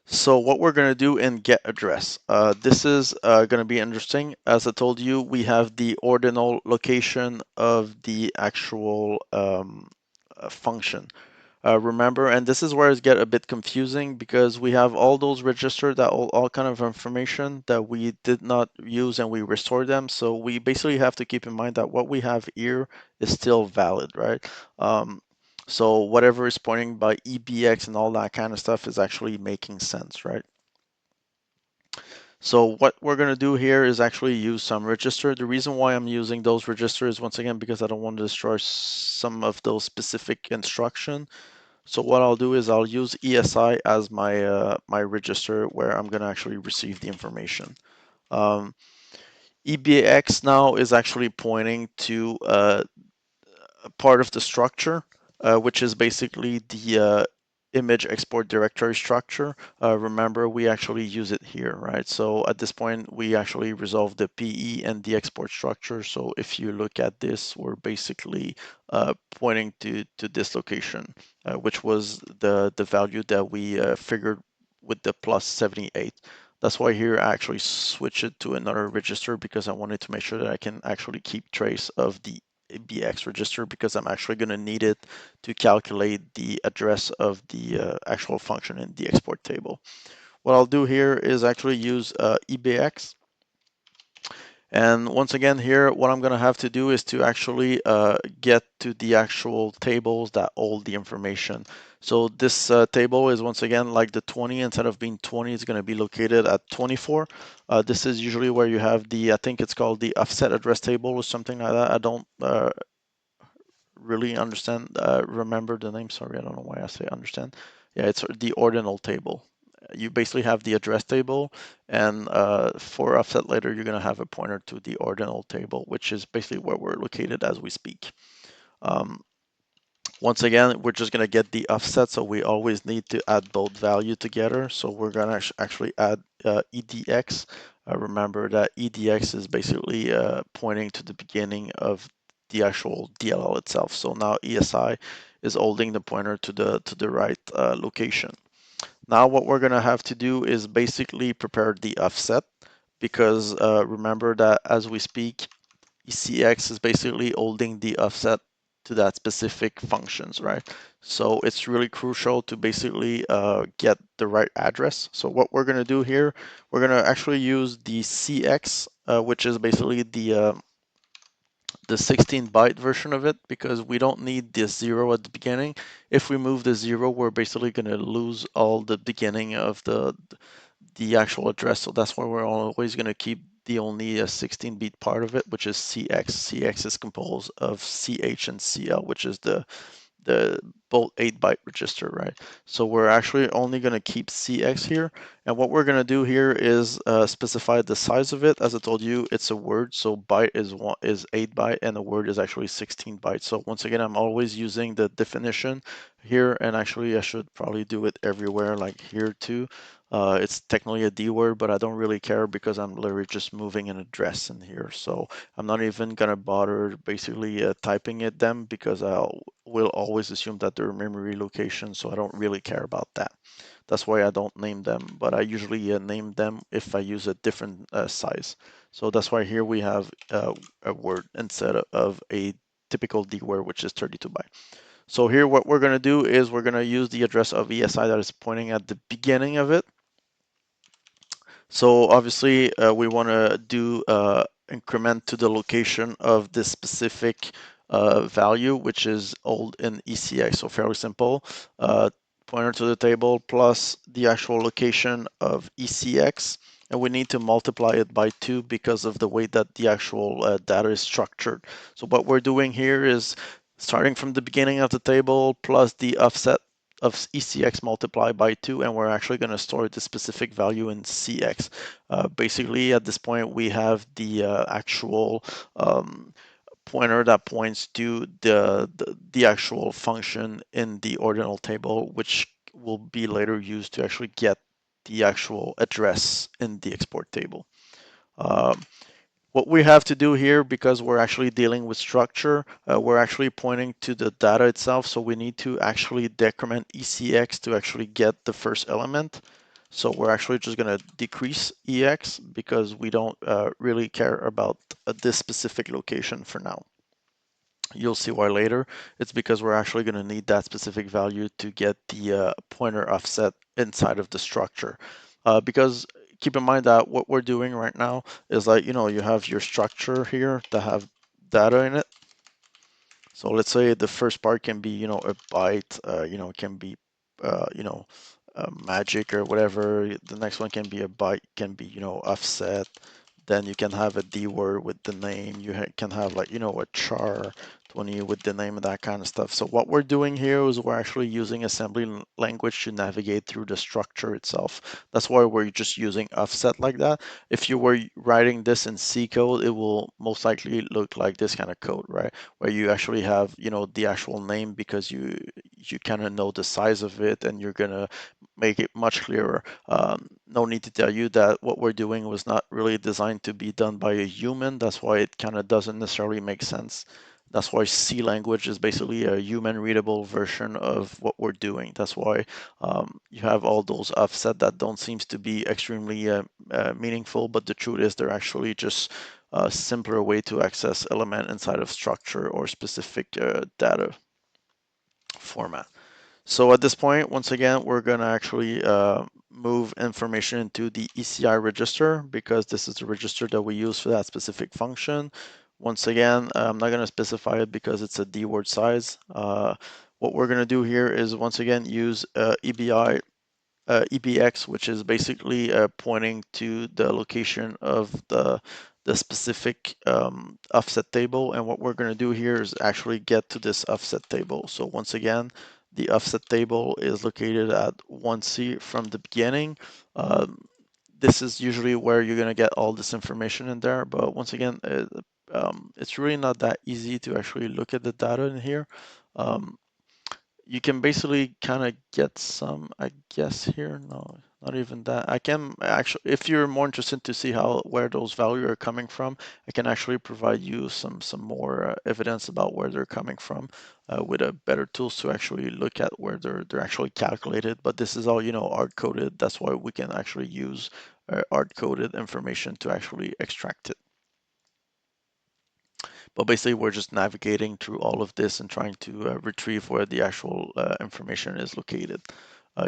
So what we're going to do in get address, this is going to be interesting. As I told you, we have the ordinal location of the actual function. Remember, and this is where it get a bit confusing because we have all those registers that all kind of information that we did not use and we restore them. So we basically have to keep in mind that what we have here is still valid, right? So whatever is pointing by EBX and all that kind of stuff is actually making sense, right? So what we're going to do here is actually use some register. The reason why I'm using those registers, once again, because I don't want to destroy some of those specific instruction. So what I'll do is I'll use ESI as my my register where I'm going to actually receive the information. EBX now is actually pointing to part of the structure, which is basically the image export directory structure. Remember, we actually use it here, right? So at this point, we actually resolve the PE and the export structure. So if you look at this, we're basically pointing to this location, which was the value that we figured with the plus 78. That's why here I actually switch it to another register because I wanted to make sure that I can actually keep trace of the BX register because I'm actually going to need it to calculate the address of the actual function in the export table. What I'll do here is actually use EBX. And once again here, what I'm going to have to do is to actually get to the actual tables that hold the information. So this table is once again like the 20, instead of being 20, it's going to be located at 24. This is usually where you have the, I think it's called the offset address table or something like that. I don't really remember the name. Sorry, I don't know why I say understand. Yeah, it's the ordinal table. You basically have the address table, and for offset later, you're going to have a pointer to the ordinal table, which is basically where we're located as we speak. Once again, we're just going to get the offset, so we always need to add both value together. So we're going to actually add EDX. Remember that EDX is basically pointing to the beginning of the actual DLL itself. So now ESI is holding the pointer to the right location. Now what we're going to have to do is basically prepare the offset, because remember that as we speak, ECX is basically holding the offset to that specific functions, right? So it's really crucial to basically get the right address. So what we're going to do here, we're going to actually use the CX, which is basically the 16-byte version of it, because we don't need the 0 at the beginning. If we move the 0, we're basically going to lose all the beginning of the actual address. So that's why we're always going to keep the only 16-bit part of it, which is CX. CX is composed of CH and CL, which is the both 8-byte register, right? So we're actually only going to keep CX here. And what we're going to do here is specify the size of it. As I told you, it's a word, so byte is 8-byte and the word is actually 16 bytes. So once again, I'm always using the definition here, and actually I should probably do it everywhere, like here too. It's technically a D word, but I don't really care because I'm literally just moving an address in here. So I'm not even gonna bother basically typing it them, because I will always assume that they're memory locations, so I don't really care about that. That's why I don't name them, but I usually name them if I use a different size. So that's why here we have a word instead of a typical D word, which is 32 byte. So here what we're gonna do is we're gonna use the address of ESI that is pointing at the beginning of it. So obviously we want to do increment to the location of this specific value, which is old in ECX. So fairly simple. Pointer to the table plus the actual location of ECX. And we need to multiply it by 2 because of the way that the actual data is structured. So what we're doing here is starting from the beginning of the table plus the offset of ECX multiplied by 2, and we're actually going to store the specific value in CX. Basically, at this point, we have the actual pointer that points to the actual function in the ordinal table, which will be later used to actually get the actual address in the export table. What we have to do here, because we're actually dealing with structure, we're actually pointing to the data itself. So we need to actually decrement ECX to actually get the first element. So we're actually just going to decrease EX because we don't really care about this specific location for now. You'll see why later. It's because we're actually going to need that specific value to get the pointer offset inside of the structure. Because keep in mind that what we're doing right now is like, you have your structure here that have data in it. So let's say the first part can be, a byte, can be, magic or whatever. The next one can be a byte, can be, offset. Then you can have a D word with the name. You can have like, a char 20 with the name and that kind of stuff. So what we're doing here is we're actually using assembly language to navigate through the structure itself. That's why we're just using offset like that. If you were writing this in C code, it will most likely look like this kind of code, right? Where you actually have, the actual name because you kind of know the size of it and you're gonna make it much clearer. No need to tell you that what we're doing was not really designed to be done by a human. That's why it kind of doesn't necessarily make sense That's why C language is basically a human readable version of what we're doing. That's why you have all those offset that don't seem to be extremely meaningful, but the truth is they're actually just a simpler way to access element inside of structure or specific data format. So at this point, once again, we're going to actually move information into the ECI register because this is the register that we use for that specific function. Once again, I'm not going to specify it because it's a D word size. What we're going to do here is once again use EBX, which is basically pointing to the location of the specific offset table. And what we're going to do here is actually get to this offset table. So once again, the offset table is located at 1C from the beginning. This is usually where you're going to get all this information in there. But once again, it's really not that easy to actually look at the data in here. You can basically kind of get some, I guess here. No, not even that. I can actually, if you're more interested to see where those values are coming from, I can actually provide you some more evidence about where they're coming from with a better tools to actually look at where they're actually calculated. But this is all, hard coded. That's why we can actually use hard coded information to actually extract it. But basically, we're just navigating through all of this and trying to retrieve where the actual information is located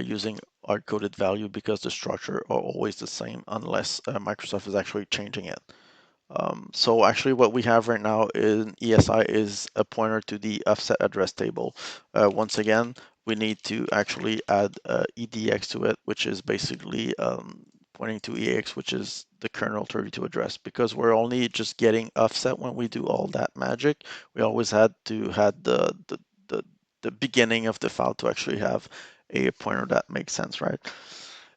using hard-coded value because the structure are always the same unless Microsoft is actually changing it. So actually what we have right now in ESI is a pointer to the offset address table. Once again, we need to actually add EDX to it, which is basically pointing to EAX, which is the kernel 32 address. Because we're only just getting offset when we do all that magic, we always had to have the beginning of the file to actually have a pointer that makes sense, right?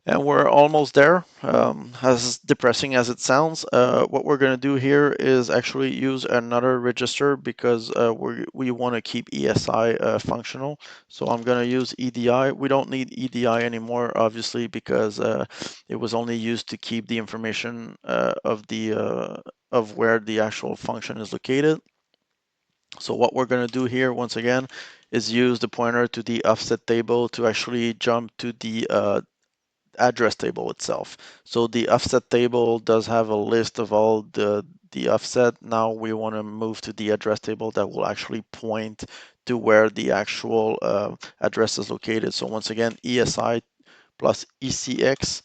And we're almost there. As depressing as it sounds, what we're going to do here is actually use another register because we want to keep ESI functional. So I'm going to use EDI. We don't need EDI anymore, obviously, because it was only used to keep the information of where the actual function is located. So what we're going to do here, once again, is use the pointer to the offset table to actually jump to the address table itself. So the offset table does have a list of all the offset. Now we want to move to the address table that will actually point to where the actual address is located. So once again, ESI plus ECX.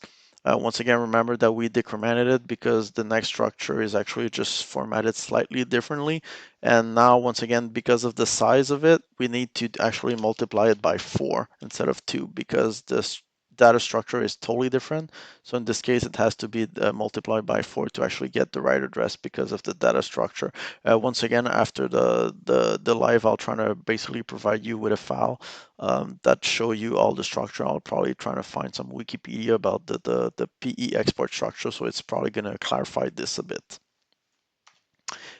Once again, remember that we decremented it because the next structure is actually just formatted slightly differently. And now, once again, because of the size of it, we need to actually multiply it by 4 instead of 2 because this data structure is totally different. So in this case, it has to be multiplied by 4 to actually get the right address because of the data structure. Once again, after the live, I'll try to basically provide you with a file that show you all the structure. I'll probably try to find some Wikipedia about the PE export structure, so it's probably going to clarify this a bit.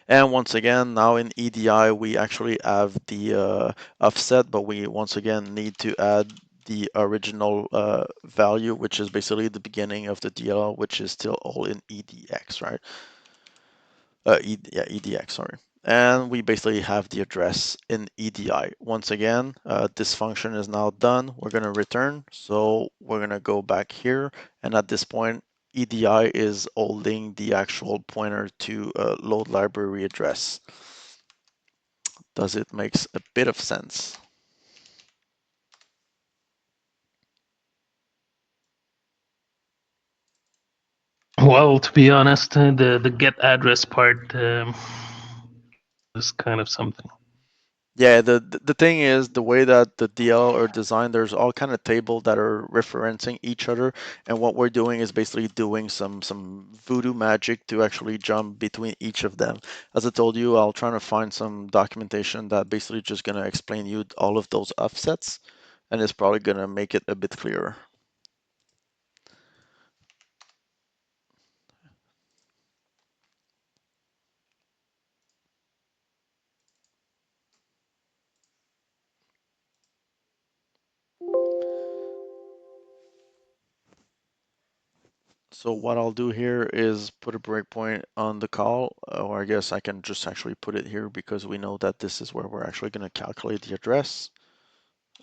And once again, now in EDI, we actually have the offset, but we once again need to add the original value, which is basically the beginning of the DLL, which is still all in EDX, right? EDX, sorry. And we basically have the address in EDI. Once again, this function is now done. We're going to return. So we're going to go back here. And at this point, EDI is holding the actual pointer to load library address. Does it make a bit of sense? Well, to be honest, the get address part is kind of something. Yeah, the thing is the way that the DL are designed, there's all kind of tables that are referencing each other, and what we're doing is basically doing some voodoo magic to actually jump between each of them. As I told you, I'll try to find some documentation that basically just gonna explain you all of those offsets, and it's probably gonna make it a bit clearer. So what I'll do here is put a breakpoint on the call, or I guess I can just actually put it here because we know that this is where we're actually going to calculate the address.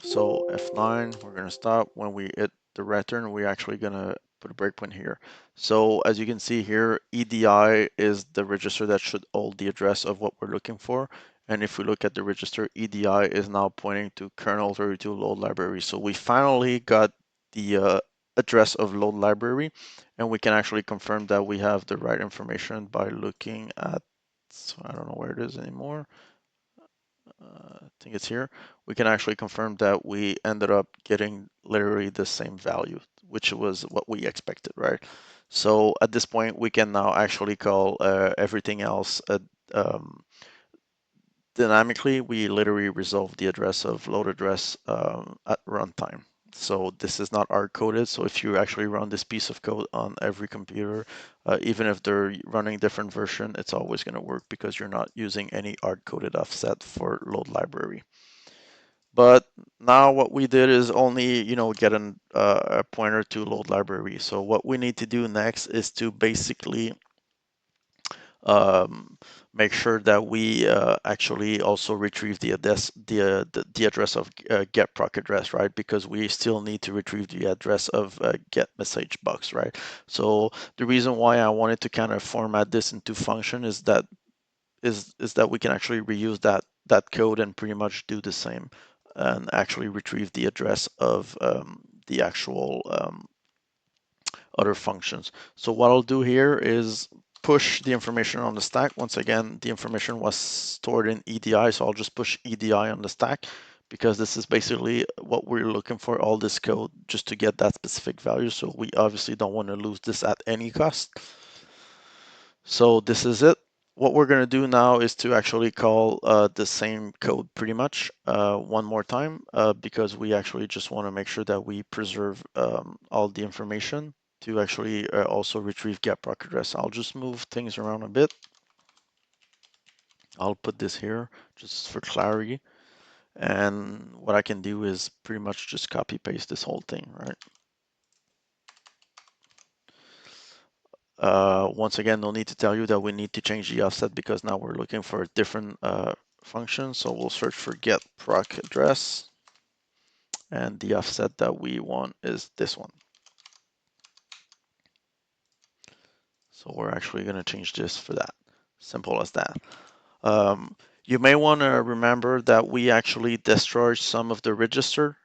So F9, we're going to stop. When we hit the return, we're actually going to put a breakpoint here. So as you can see here, EDI is the register that should hold the address of what we're looking for. And if we look at the register, EDI is now pointing to kernel 32 load library. So we finally got the address of load library, and we can actually confirm that we have the right information by looking at, I don't know where it is anymore. I think it's here. We can actually confirm that we ended up getting literally the same value, which was what we expected, right? So at this point, we can now actually call everything else dynamically. We literally resolve the address of load address at runtime. So this is not hard coded. So if you actually run this piece of code on every computer, even if they're running different version, it's always going to work because you're not using any hard coded offset for load library. But now what we did is only, get a pointer to load library. So what we need to do next is to basically um, make sure that we actually also retrieve the address of get proc address, right? Because we still need to retrieve the address of get message box, right? So the reason why I wanted to kind of format this into function is that we can actually reuse that code and pretty much do the same and actually retrieve the address of the actual other functions. So what I'll do here is push the information on the stack. Once again, the information was stored in EDI, so I'll just push EDI on the stack because this is basically what we're looking for, all this code, just to get that specific value. So we obviously don't want to lose this at any cost. So this is it. What we're going to do now is to actually call the same code pretty much one more time because we actually just want to make sure that we preserve all the information to actually also retrieve get proc address. I'll just move things around a bit. I'll put this here just for clarity. And what I can do is pretty much just copy paste this whole thing, right? Once again, no need to tell you that we need to change the offset because now we're looking for a different function. So we'll search for get proc address. And the offset that we want is this one. So we're actually going to change this for that. Simple as that. You may want to remember that we actually destroyed some of the register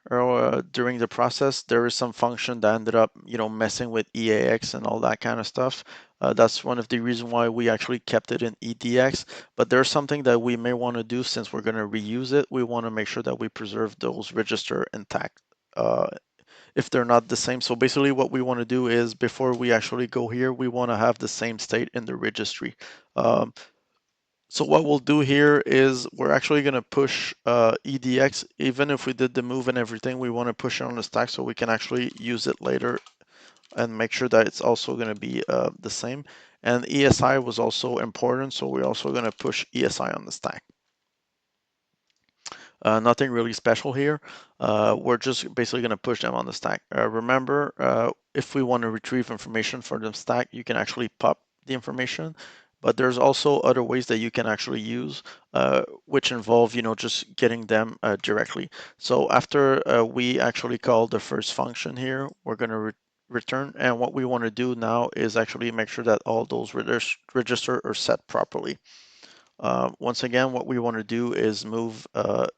during the process. There is some function that ended up, messing with EAX and all that kind of stuff. That's one of the reasons why we actually kept it in EDX. But there's something that we may want to do since we're going to reuse it. We want to make sure that we preserve those register intact. If they're not the same. So basically what we want to do is before we actually go here, we want to have the same state in the registry. So what we'll do here is we're actually going to push EDX. Even if we did the move and everything, we want to push it on the stack so we can actually use it later and make sure that it's also going to be the same. And ESI was also important, so we're also going to push ESI on the stack. Nothing really special here. We're just basically going to push them on the stack. Remember, if we want to retrieve information from the stack, you can actually pop the information. But there's also other ways that you can actually use, which involve, just getting them directly. So after we actually call the first function here, we're going to return. And what we want to do now is actually make sure that all those register are set properly. Once again, what we want to do is move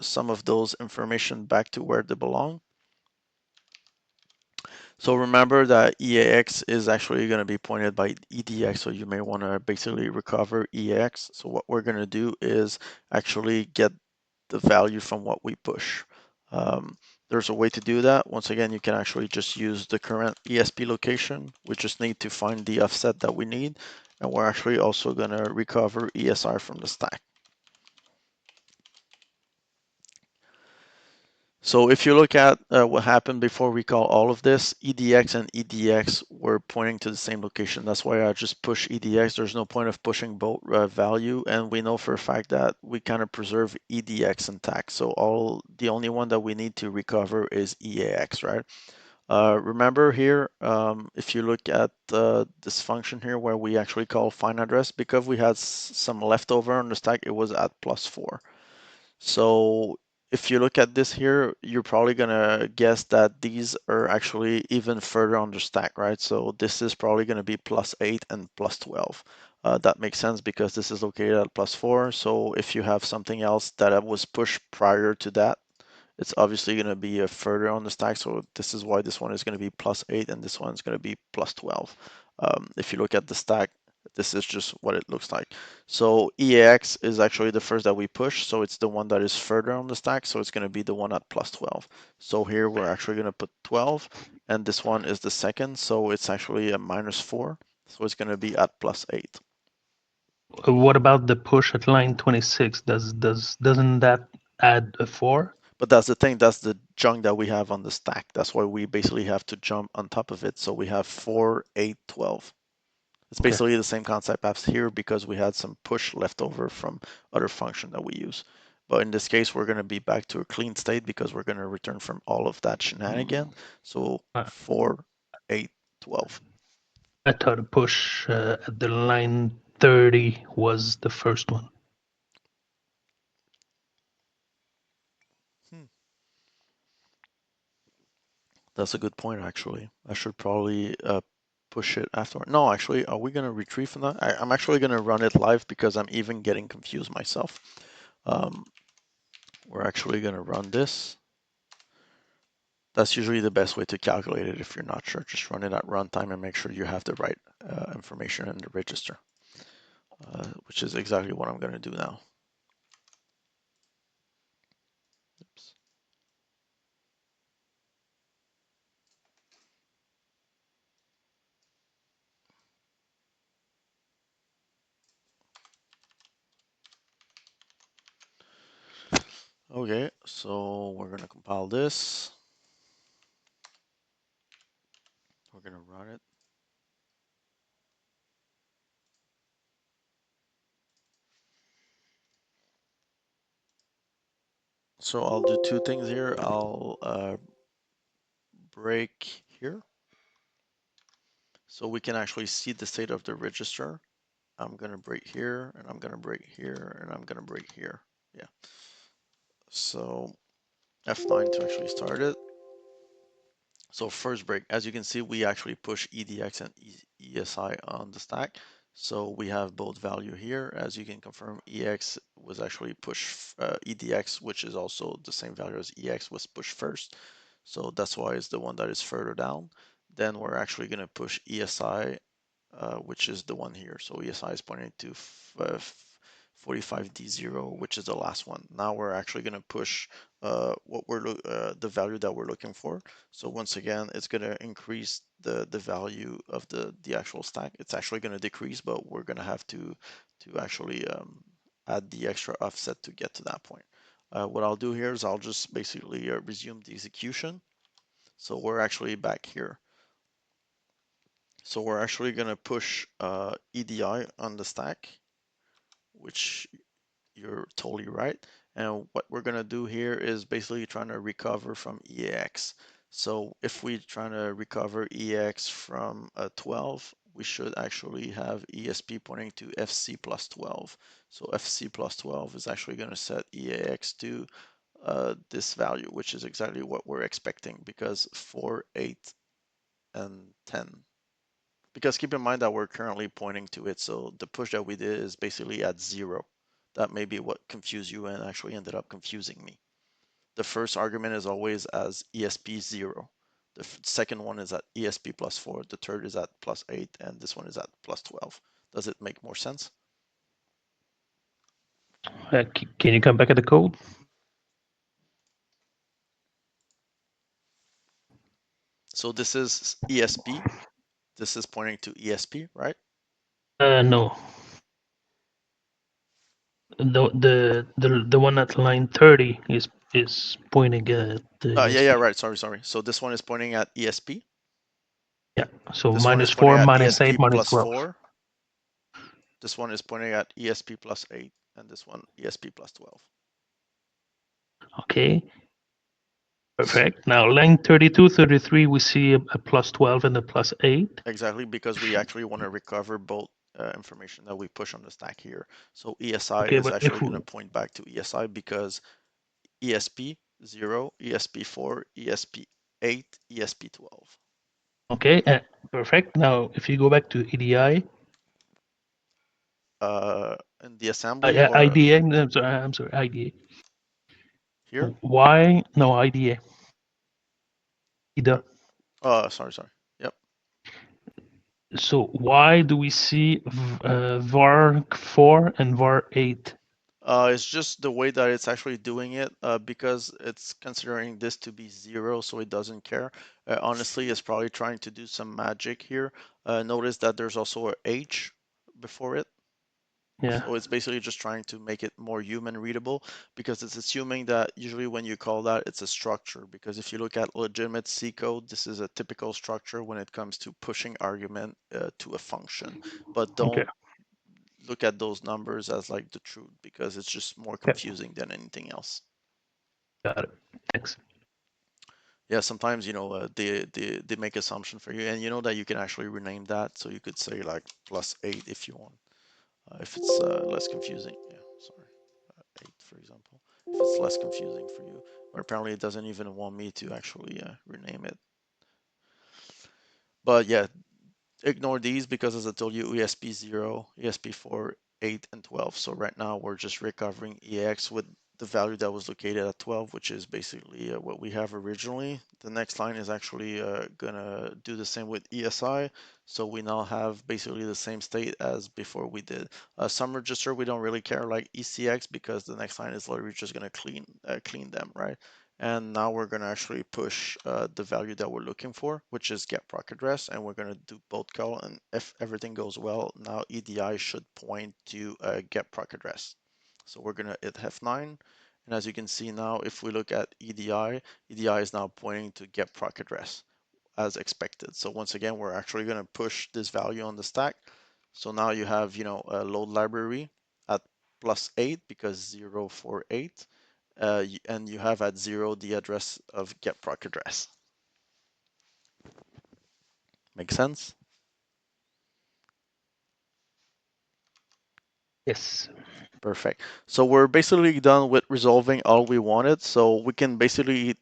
some of those information back to where they belong. So remember that EAX is actually going to be pointed by EDX, so you may want to basically recover EAX. So what we're going to do is actually get the value from what we push. There's a way to do that. Once again, you can actually just use the current ESP location. We just need to find the offset that we need, and we're actually also going to recover ESR from the stack. So if you look at what happened before we call all of this, EDX and EDX were pointing to the same location. That's why I just push EDX. There's no point of pushing both value. And we know for a fact that we kind of preserve EDX intact. So the only one that we need to recover is EAX, right? Remember here, if you look at this function here where we actually call find address, because we had some leftover on the stack, it was at +4. So if you look at this here, you're probably gonna guess that these are actually even further on the stack, right? So this is probably gonna be +8 and +12. That makes sense because this is located at +4. So if you have something else that was pushed prior to that, it's obviously going to be further on the stack. So this is why this one is going to be +8 and this one is going to be +12. If you look at the stack, this is just what it looks like. So EAX is actually the first that we push. So it's the one that is further on the stack. So it's going to be the one at +12. So here we're actually going to put 12 and this one is the second. So it's actually a -4. So it's going to be at +8. What about the push at line 26? Doesn't that add a 4? But that's the thing, that's the junk that we have on the stack. That's why we basically have to jump on top of it. So we have 4, 8, 12. It's Okay. basically the same concept as here because we had some push left over from other function that we use. But in this case, we're going to be back to a clean state because we're going to return from all of that shenanigan. So 4, 8, 12. I thought a push at the line 30 was the first one. That's a good point, actually. I should probably push it after. No, actually, are we going to retrieve from that? I'm actually going to run it live because I'm even getting confused myself. We're actually going to run this. That's usually the best way to calculate it if you're not sure. Just run it at runtime and make sure you have the right information in the register, which is exactly what I'm going to do now. Oops. Okay, so we're going to compile this. We're going to run it. So I'll do two things here. I'll break here so we can actually see the state of the register. I'm going to break here and I'm going to break here and I'm going to break here. Yeah. So F9 to actually start it. So first break, as you can see, we actually push EDX and ESI on the stack. So we have both value here. As you can confirm, EX was actually pushed, EDX, which is also the same value as EX, was pushed first. So that's why it's the one that is further down. Then we're actually going to push ESI, which is the one here. So ESI is pointing to 45D0, which is the last one. Now we're actually going to push the value that we're looking for. So once again, it's going to increase the value of the actual stack. It's actually going to decrease, but we're going to have to actually add the extra offset to get to that point. What I'll do here is I'll just basically resume the execution. So we're actually back here. So we're actually going to push EDI on the stack, which you're totally right. And what we're going to do here is basically trying to recover from EAX. So if we're trying to recover EAX from 12, we should actually have ESP pointing to FC plus 12. So FC plus 12 is actually going to set EAX to this value, which is exactly what we're expecting because 4, 8, and 10. Because keep in mind that we're currently pointing to it, so the push that we did is basically at 0. That may be what confused you and actually ended up confusing me. The first argument is always as ESP 0. The second one is at ESP plus 4. The third is at plus 8, and this one is at plus 12. Does it make more sense? Can you come back at the code? So this is ESP. This is pointing to ESP, right? No. The one at line 30 is pointing at the ESP. Yeah, right. Sorry. So this one is pointing at ESP. Yeah. So This one is -4, pointing at -8, ESP plus -12. 4. This one is pointing at ESP plus 8, and this one ESP plus 12. Okay. Perfect. Now line 32, 33, we see a plus 12 and a plus 8. Exactly, because we actually want to recover both information that we push on the stack here. So ESI Okay, is but actually if going we, to point back to ESI because ESP 0, ESP 4, ESP 8, ESP 12. okay, perfect. Now if you go back to EDI, In the assembly or IDA, I'm sorry, IDA. here? Why? No, IDA. IDA. Sorry. Yep. So why do we see var 4 and var 8? It's just the way that it's actually doing it because it's considering this to be 0, so it doesn't care. Honestly, it's probably trying to do some magic here. Notice that there's also a H before it. Yeah. So it's basically just trying to make it more human readable because it's assuming that usually when you call that, it's a structure. Because if you look at legitimate C code, this is a typical structure when it comes to pushing argument to a function. But Okay. don't look at those numbers as like the truth because it's just more confusing than anything else. Got it. Thanks. Yeah, sometimes they make assumption for you, and you know that you can actually rename that, so you could say like +8 if you want, if it's less confusing. Yeah, sorry, 8 for example, if it's less confusing for you. But apparently it doesn't even want me to actually rename it. But yeah, ignore these because as I told you, ESP0, ESP4, 8, and 12. So right now we're just recovering EX with the value that was located at 12, which is basically what we have originally. The next line is actually gonna do the same with ESI. So we now have basically the same state as before we did. Some register we don't really care like ECX because the next line is literally just gonna clean them, right? And now we're going to actually push the value that we're looking for, which is get proc address, and we're going to do both call. And if everything goes well, now EDI should point to get proc address. So we're going to hit F9. And as you can see now, if we look at EDI, EDI is now pointing to get proc address as expected. So once again, we're actually going to push this value on the stack. So now you have, a load library at +8 because 0, 4, 8 and you have at 0 the address of get proc address. Make sense? Yes. Perfect. So we're basically done with resolving all we wanted. So we can basically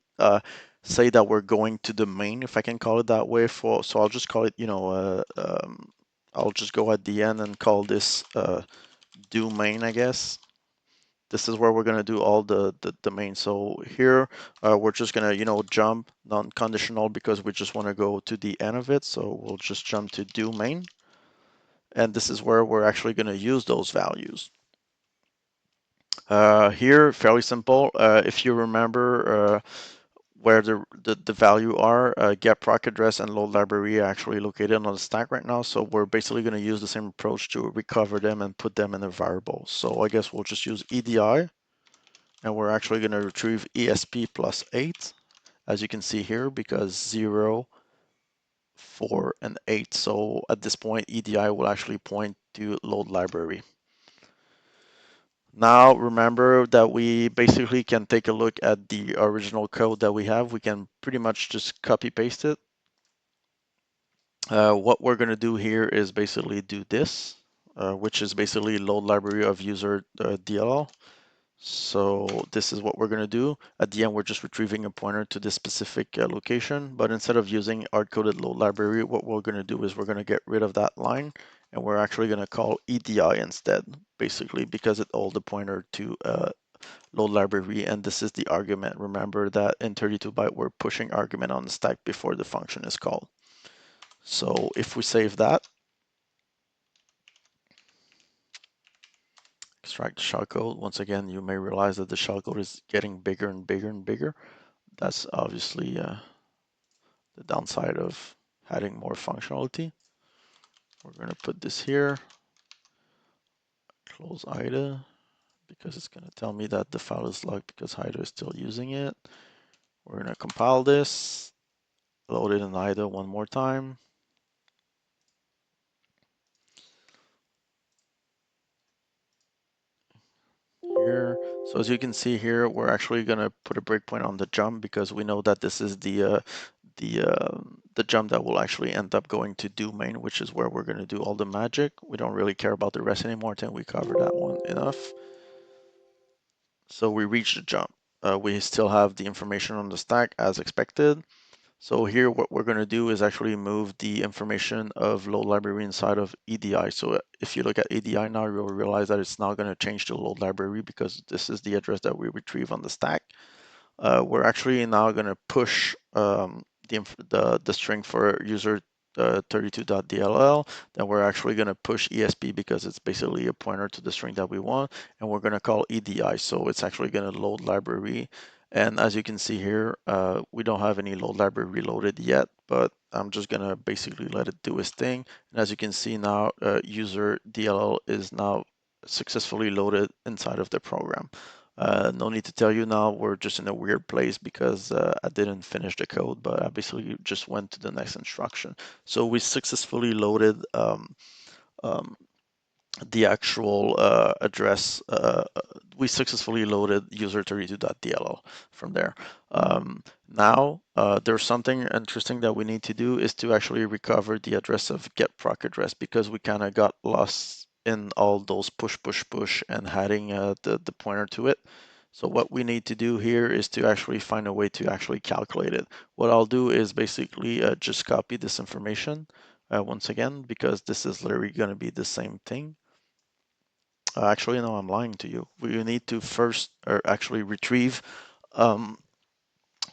say that we're going to the main, if I can call it that way. So I'll just call it, I'll just go at the end and call this do main, I guess. This is where we're going to do all the main. So here we're just going to, jump non-conditional because we just want to go to the end of it. So we'll just jump to do main. And this is where we're actually going to use those values. Here, fairly simple. If you remember where the value are, get proc address and load library are actually located on the stack right now. So we're basically going to use the same approach to recover them and put them in a variable. So I guess we'll just use EDI. And we're actually going to retrieve ESP +8, as you can see here, because 0, 4, and 8. So at this point, EDI will actually point to load library. Now remember that we basically can take a look at the original code that we have. We can pretty much just copy paste it. What we're going to do here is basically do this, which is basically load library of user DLL. So this is what we're going to do. At the end, we're just retrieving a pointer to this specific location. But instead of using hard-coded load library, what we're going to do is we're going to get rid of that line. And we're actually going to call EDI instead, basically, because it holds the pointer to load library. And this is the argument. Remember that in 32-byte, we're pushing argument on the stack before the function is called. So if we save that, extract shellcode. Once again, you may realize that the shellcode is getting bigger and bigger and bigger. That's obviously the downside of adding more functionality. We're going to put this here, close IDA, because it's going to tell me that the file is locked because IDA is still using it. We're going to compile this, load it in IDA one more time. Here. So as you can see here, we're actually going to put a breakpoint on the jump because we know that this is the jump that will actually end up going to do main, which is where we're going to do all the magic. We don't really care about the rest anymore. I think we covered that one enough. So we reached the jump. We still have the information on the stack as expected. So here what we're going to do is actually move the information of load library inside of EDI. So if you look at EDI now, you'll realize that it's now going to change to load library because this is the address that we retrieve on the stack. We're actually now going to push the string for user 32.dll. Then we're actually going to push ESP because it's basically a pointer to the string that we want, and we're going to call EDI. So it's actually going to load library. And as you can see here, we don't have any load library loaded yet, but I'm just going to basically let it do its thing. And as you can see now, user DLL is now successfully loaded inside of the program. No need to tell you now, we're just in a weird place because I didn't finish the code, but I basically just went to the next instruction. So we successfully loaded um, the actual address. We successfully loaded user32.dll from there. Now, there's something interesting that we need to do is to actually recover the address of getProc address because we kind of got lost in all those push and adding the pointer to it. So what we need to do here is to actually find a way to actually calculate it. What I'll do is basically just copy this information once again, because this is literally going to be the same thing. Actually, no, I'm lying to you. We need to first or actually retrieve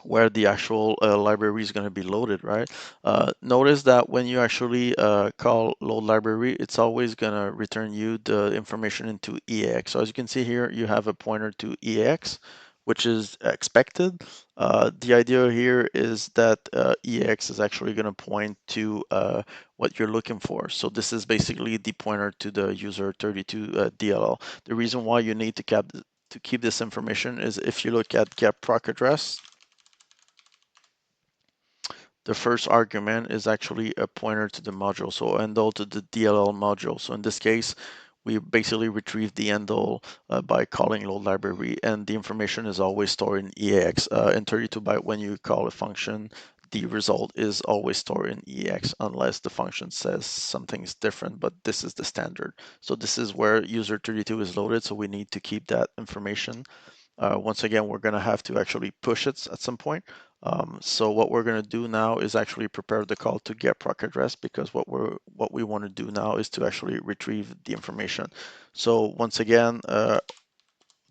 where the actual library is going to be loaded, right? Notice that when you actually call load library, it's always going to return you the information into EAX. So as you can see here, you have a pointer to EAX, which is expected. The idea here is that EAX is actually going to point to what you're looking for. So this is basically the pointer to the user 32 DLL. The reason why you need to keep this information is if you look at getProc address, the first argument is actually a pointer to the module, so endl to the DLL module. So in this case, we basically retrieve the endl by calling load library, and the information is always stored in EAX. In 32-byte, when you call a function, the result is always stored in EAX unless the function says something's different, but this is the standard. So this is where user 32 is loaded, so we need to keep that information. Once again, we're going to have to actually push it at some point. So what we're going to do now is actually prepare the call to getProc address, because what we want to do now is to actually retrieve the information. So once again,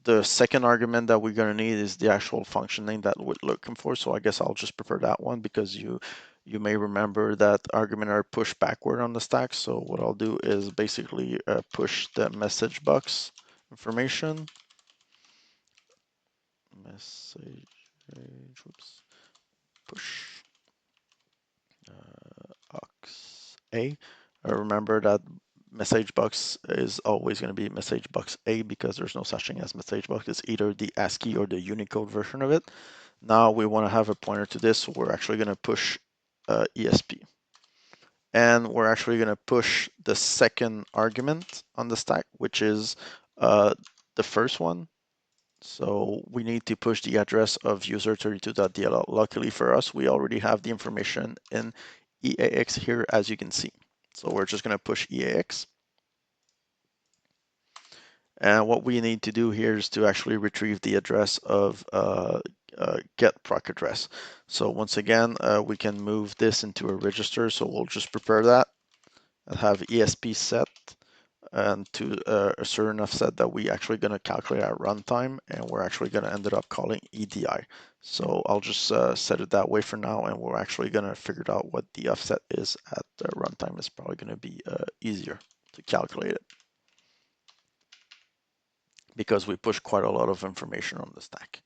the second argument that we're going to need is the actual function name that we're looking for. So I guess I'll just prepare that one, because you may remember that argument are pushed backward on the stack. So what I'll do is basically push the message box information. Message, whoops, push box A. Remember that message box is always going to be message box A because there's no such thing as message box. It's either the ASCII or the Unicode version of it. Now we want to have a pointer to this, so we're actually going to push ESP. And we're actually going to push the second argument on the stack, which is the first one. So we need to push the address of user32.dll. Luckily for us, we already have the information in EAX here, as you can see. So we're just going to push EAX. And what we need to do here is to actually retrieve the address of getProc address. So once again, we can move this into a register. So we'll just prepare that and have ESP set and to a certain offset that we actually going to calculate at runtime, and we're actually going to end up calling EDI. So I'll just set it that way for now, and we're actually going to figure out what the offset is at the runtime. It's probably going to be easier to calculate it, because we push quite a lot of information on the stack.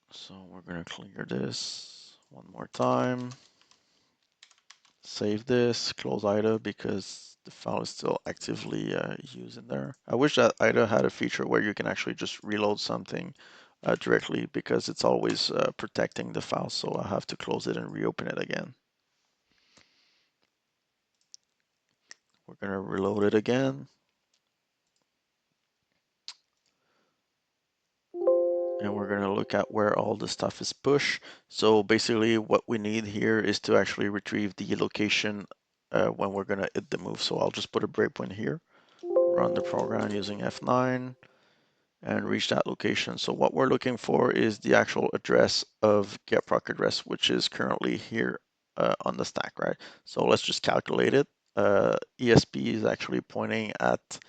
So we're going to clear this one more time. Save this, close IDA, because the file is still actively used in there. I wish that IDA had a feature where you can actually just reload something directly, because it's always protecting the file, so I have to close it and reopen it again. We're gonna reload it again. And we're gonna look at where all the stuff is pushed. So basically what we need here is to actually retrieve the location when we're gonna hit the move. So I'll just put a breakpoint here, run the program using F9, and reach that location. So what we're looking for is the actual address of getProc address, which is currently here on the stack, right? So let's just calculate it. ESP is actually pointing at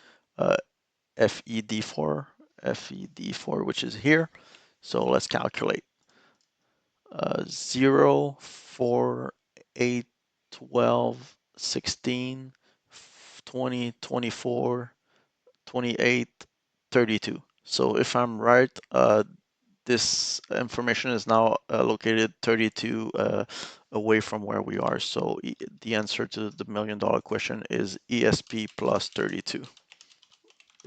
FED4, which is here. So let's calculate. 0, 4, 8, 12, 16, 20, 24, 28, 32. So if I'm right, this information is now located 32 away from where we are. So the answer to the $1 million question is ESP plus 32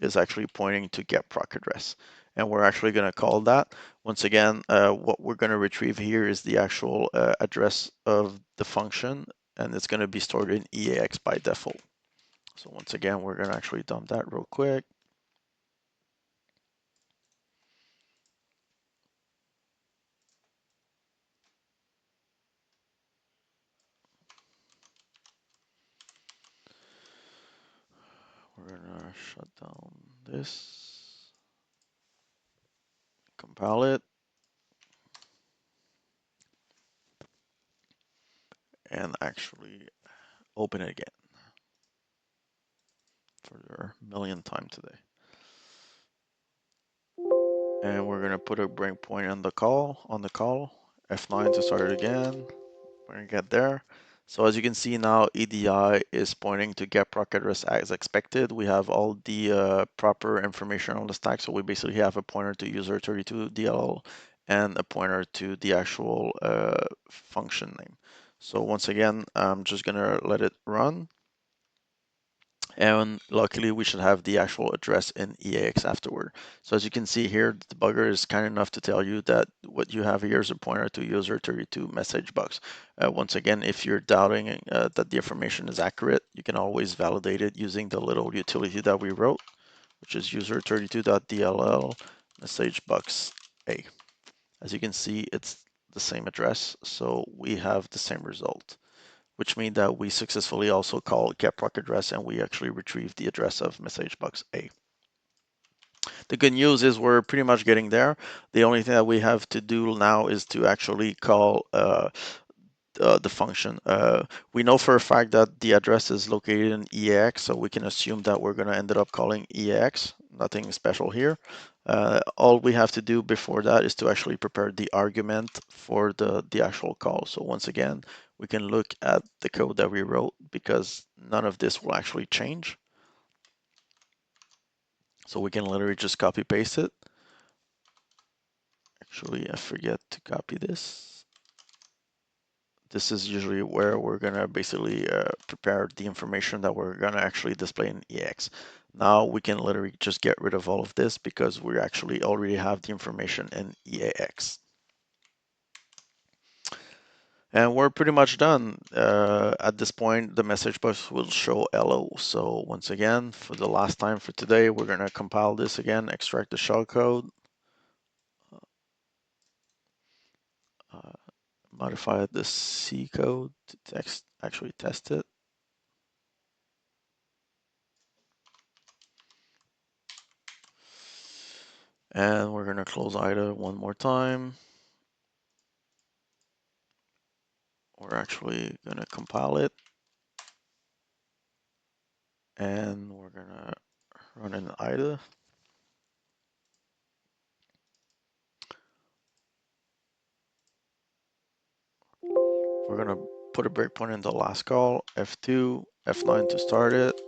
is actually pointing to getProc address. And we're actually going to call that. Once again, what we're going to retrieve here is the actual address of the function, and it's going to be stored in EAX by default. So once again, we're going to actually dump that real quick. We're gonna shut down this, compile it, and actually open it again for the millionth time today. And we're gonna put a breakpoint on the call, F9 to start it again. We're gonna get there. So as you can see now, EDI is pointing to getProc address as expected. We have all the proper information on the stack. So we basically have a pointer to user 32 DLL and a pointer to the actual function name. So once again, I'm just gonna let it run. And luckily we should have the actual address in EAX afterward. So as you can see here, the debugger is kind enough to tell you that what you have here is a pointer to user 32 message box. Once again, if you're doubting that the information is accurate, you can always validate it using the little utility that we wrote, which is user32.dll message box A. As you can see, it's the same address, so we have the same result, which means that we successfully also call getProc address and we actually retrieve the address of message box A. The good news is we're pretty much getting there. The only thing that we have to do now is to actually call the function. We know for a fact that the address is located in EAX, so we can assume that we're going to end up calling EAX. Nothing special here. All we have to do before that is to actually prepare the argument for the actual call. So once again, we can look at the code that we wrote because none of this will actually change. So we can literally just copy paste it. Actually, I forget to copy this. This is usually where we're gonna basically prepare the information that we're gonna actually display in EX. Now we can literally just get rid of all of this because we actually already have the information in EAX. And we're pretty much done. At this point, the message box will show hello. So once again, for the last time for today, we're gonna compile this again, extract the shellcode, modify the C code to actually test it. And we're gonna close IDA one more time. We're actually gonna compile it. And we're gonna run an IDA. We're gonna put a breakpoint in the last call, F2, F9 to start it.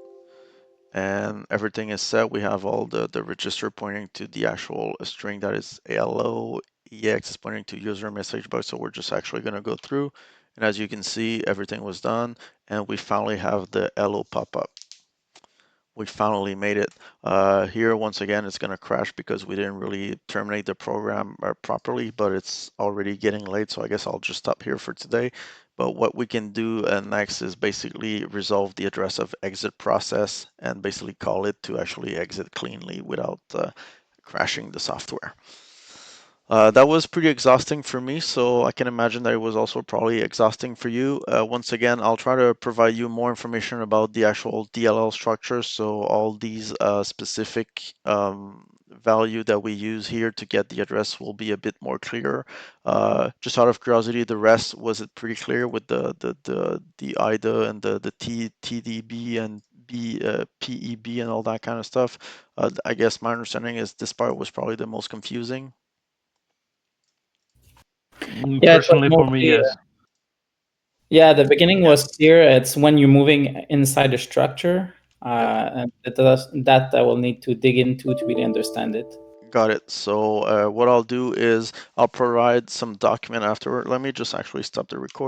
And everything is set. We have all the register pointing to the actual string that is hello. EX is pointing to user message box. So we're just actually gonna go through. And as you can see, everything was done. And we finally have the hello pop up. We finally made it. Here, once again, it's going to crash because we didn't really terminate the program properly, but it's already getting late, so I guess I'll just stop here for today. But what we can do next is basically resolve the address of exit process and basically call it to actually exit cleanly without crashing the software. That was pretty exhausting for me, so I can imagine that it was also probably exhausting for you. Once again, I'll try to provide you more information about the actual DLL structure, so all these specific value that we use here to get the address will be a bit more clear. Just out of curiosity, the rest, was it pretty clear with the IDA and the TDB and PEB and all that kind of stuff? I guess my understanding is this part was probably the most confusing. Yeah, it was Personally, for me, mostly, yes. Yeah, the beginning was clear. It's when you're moving inside the structure, and that I will need to dig into to really understand it. Got it. So what I'll do is I'll provide some document afterward. Let me just actually stop the recording.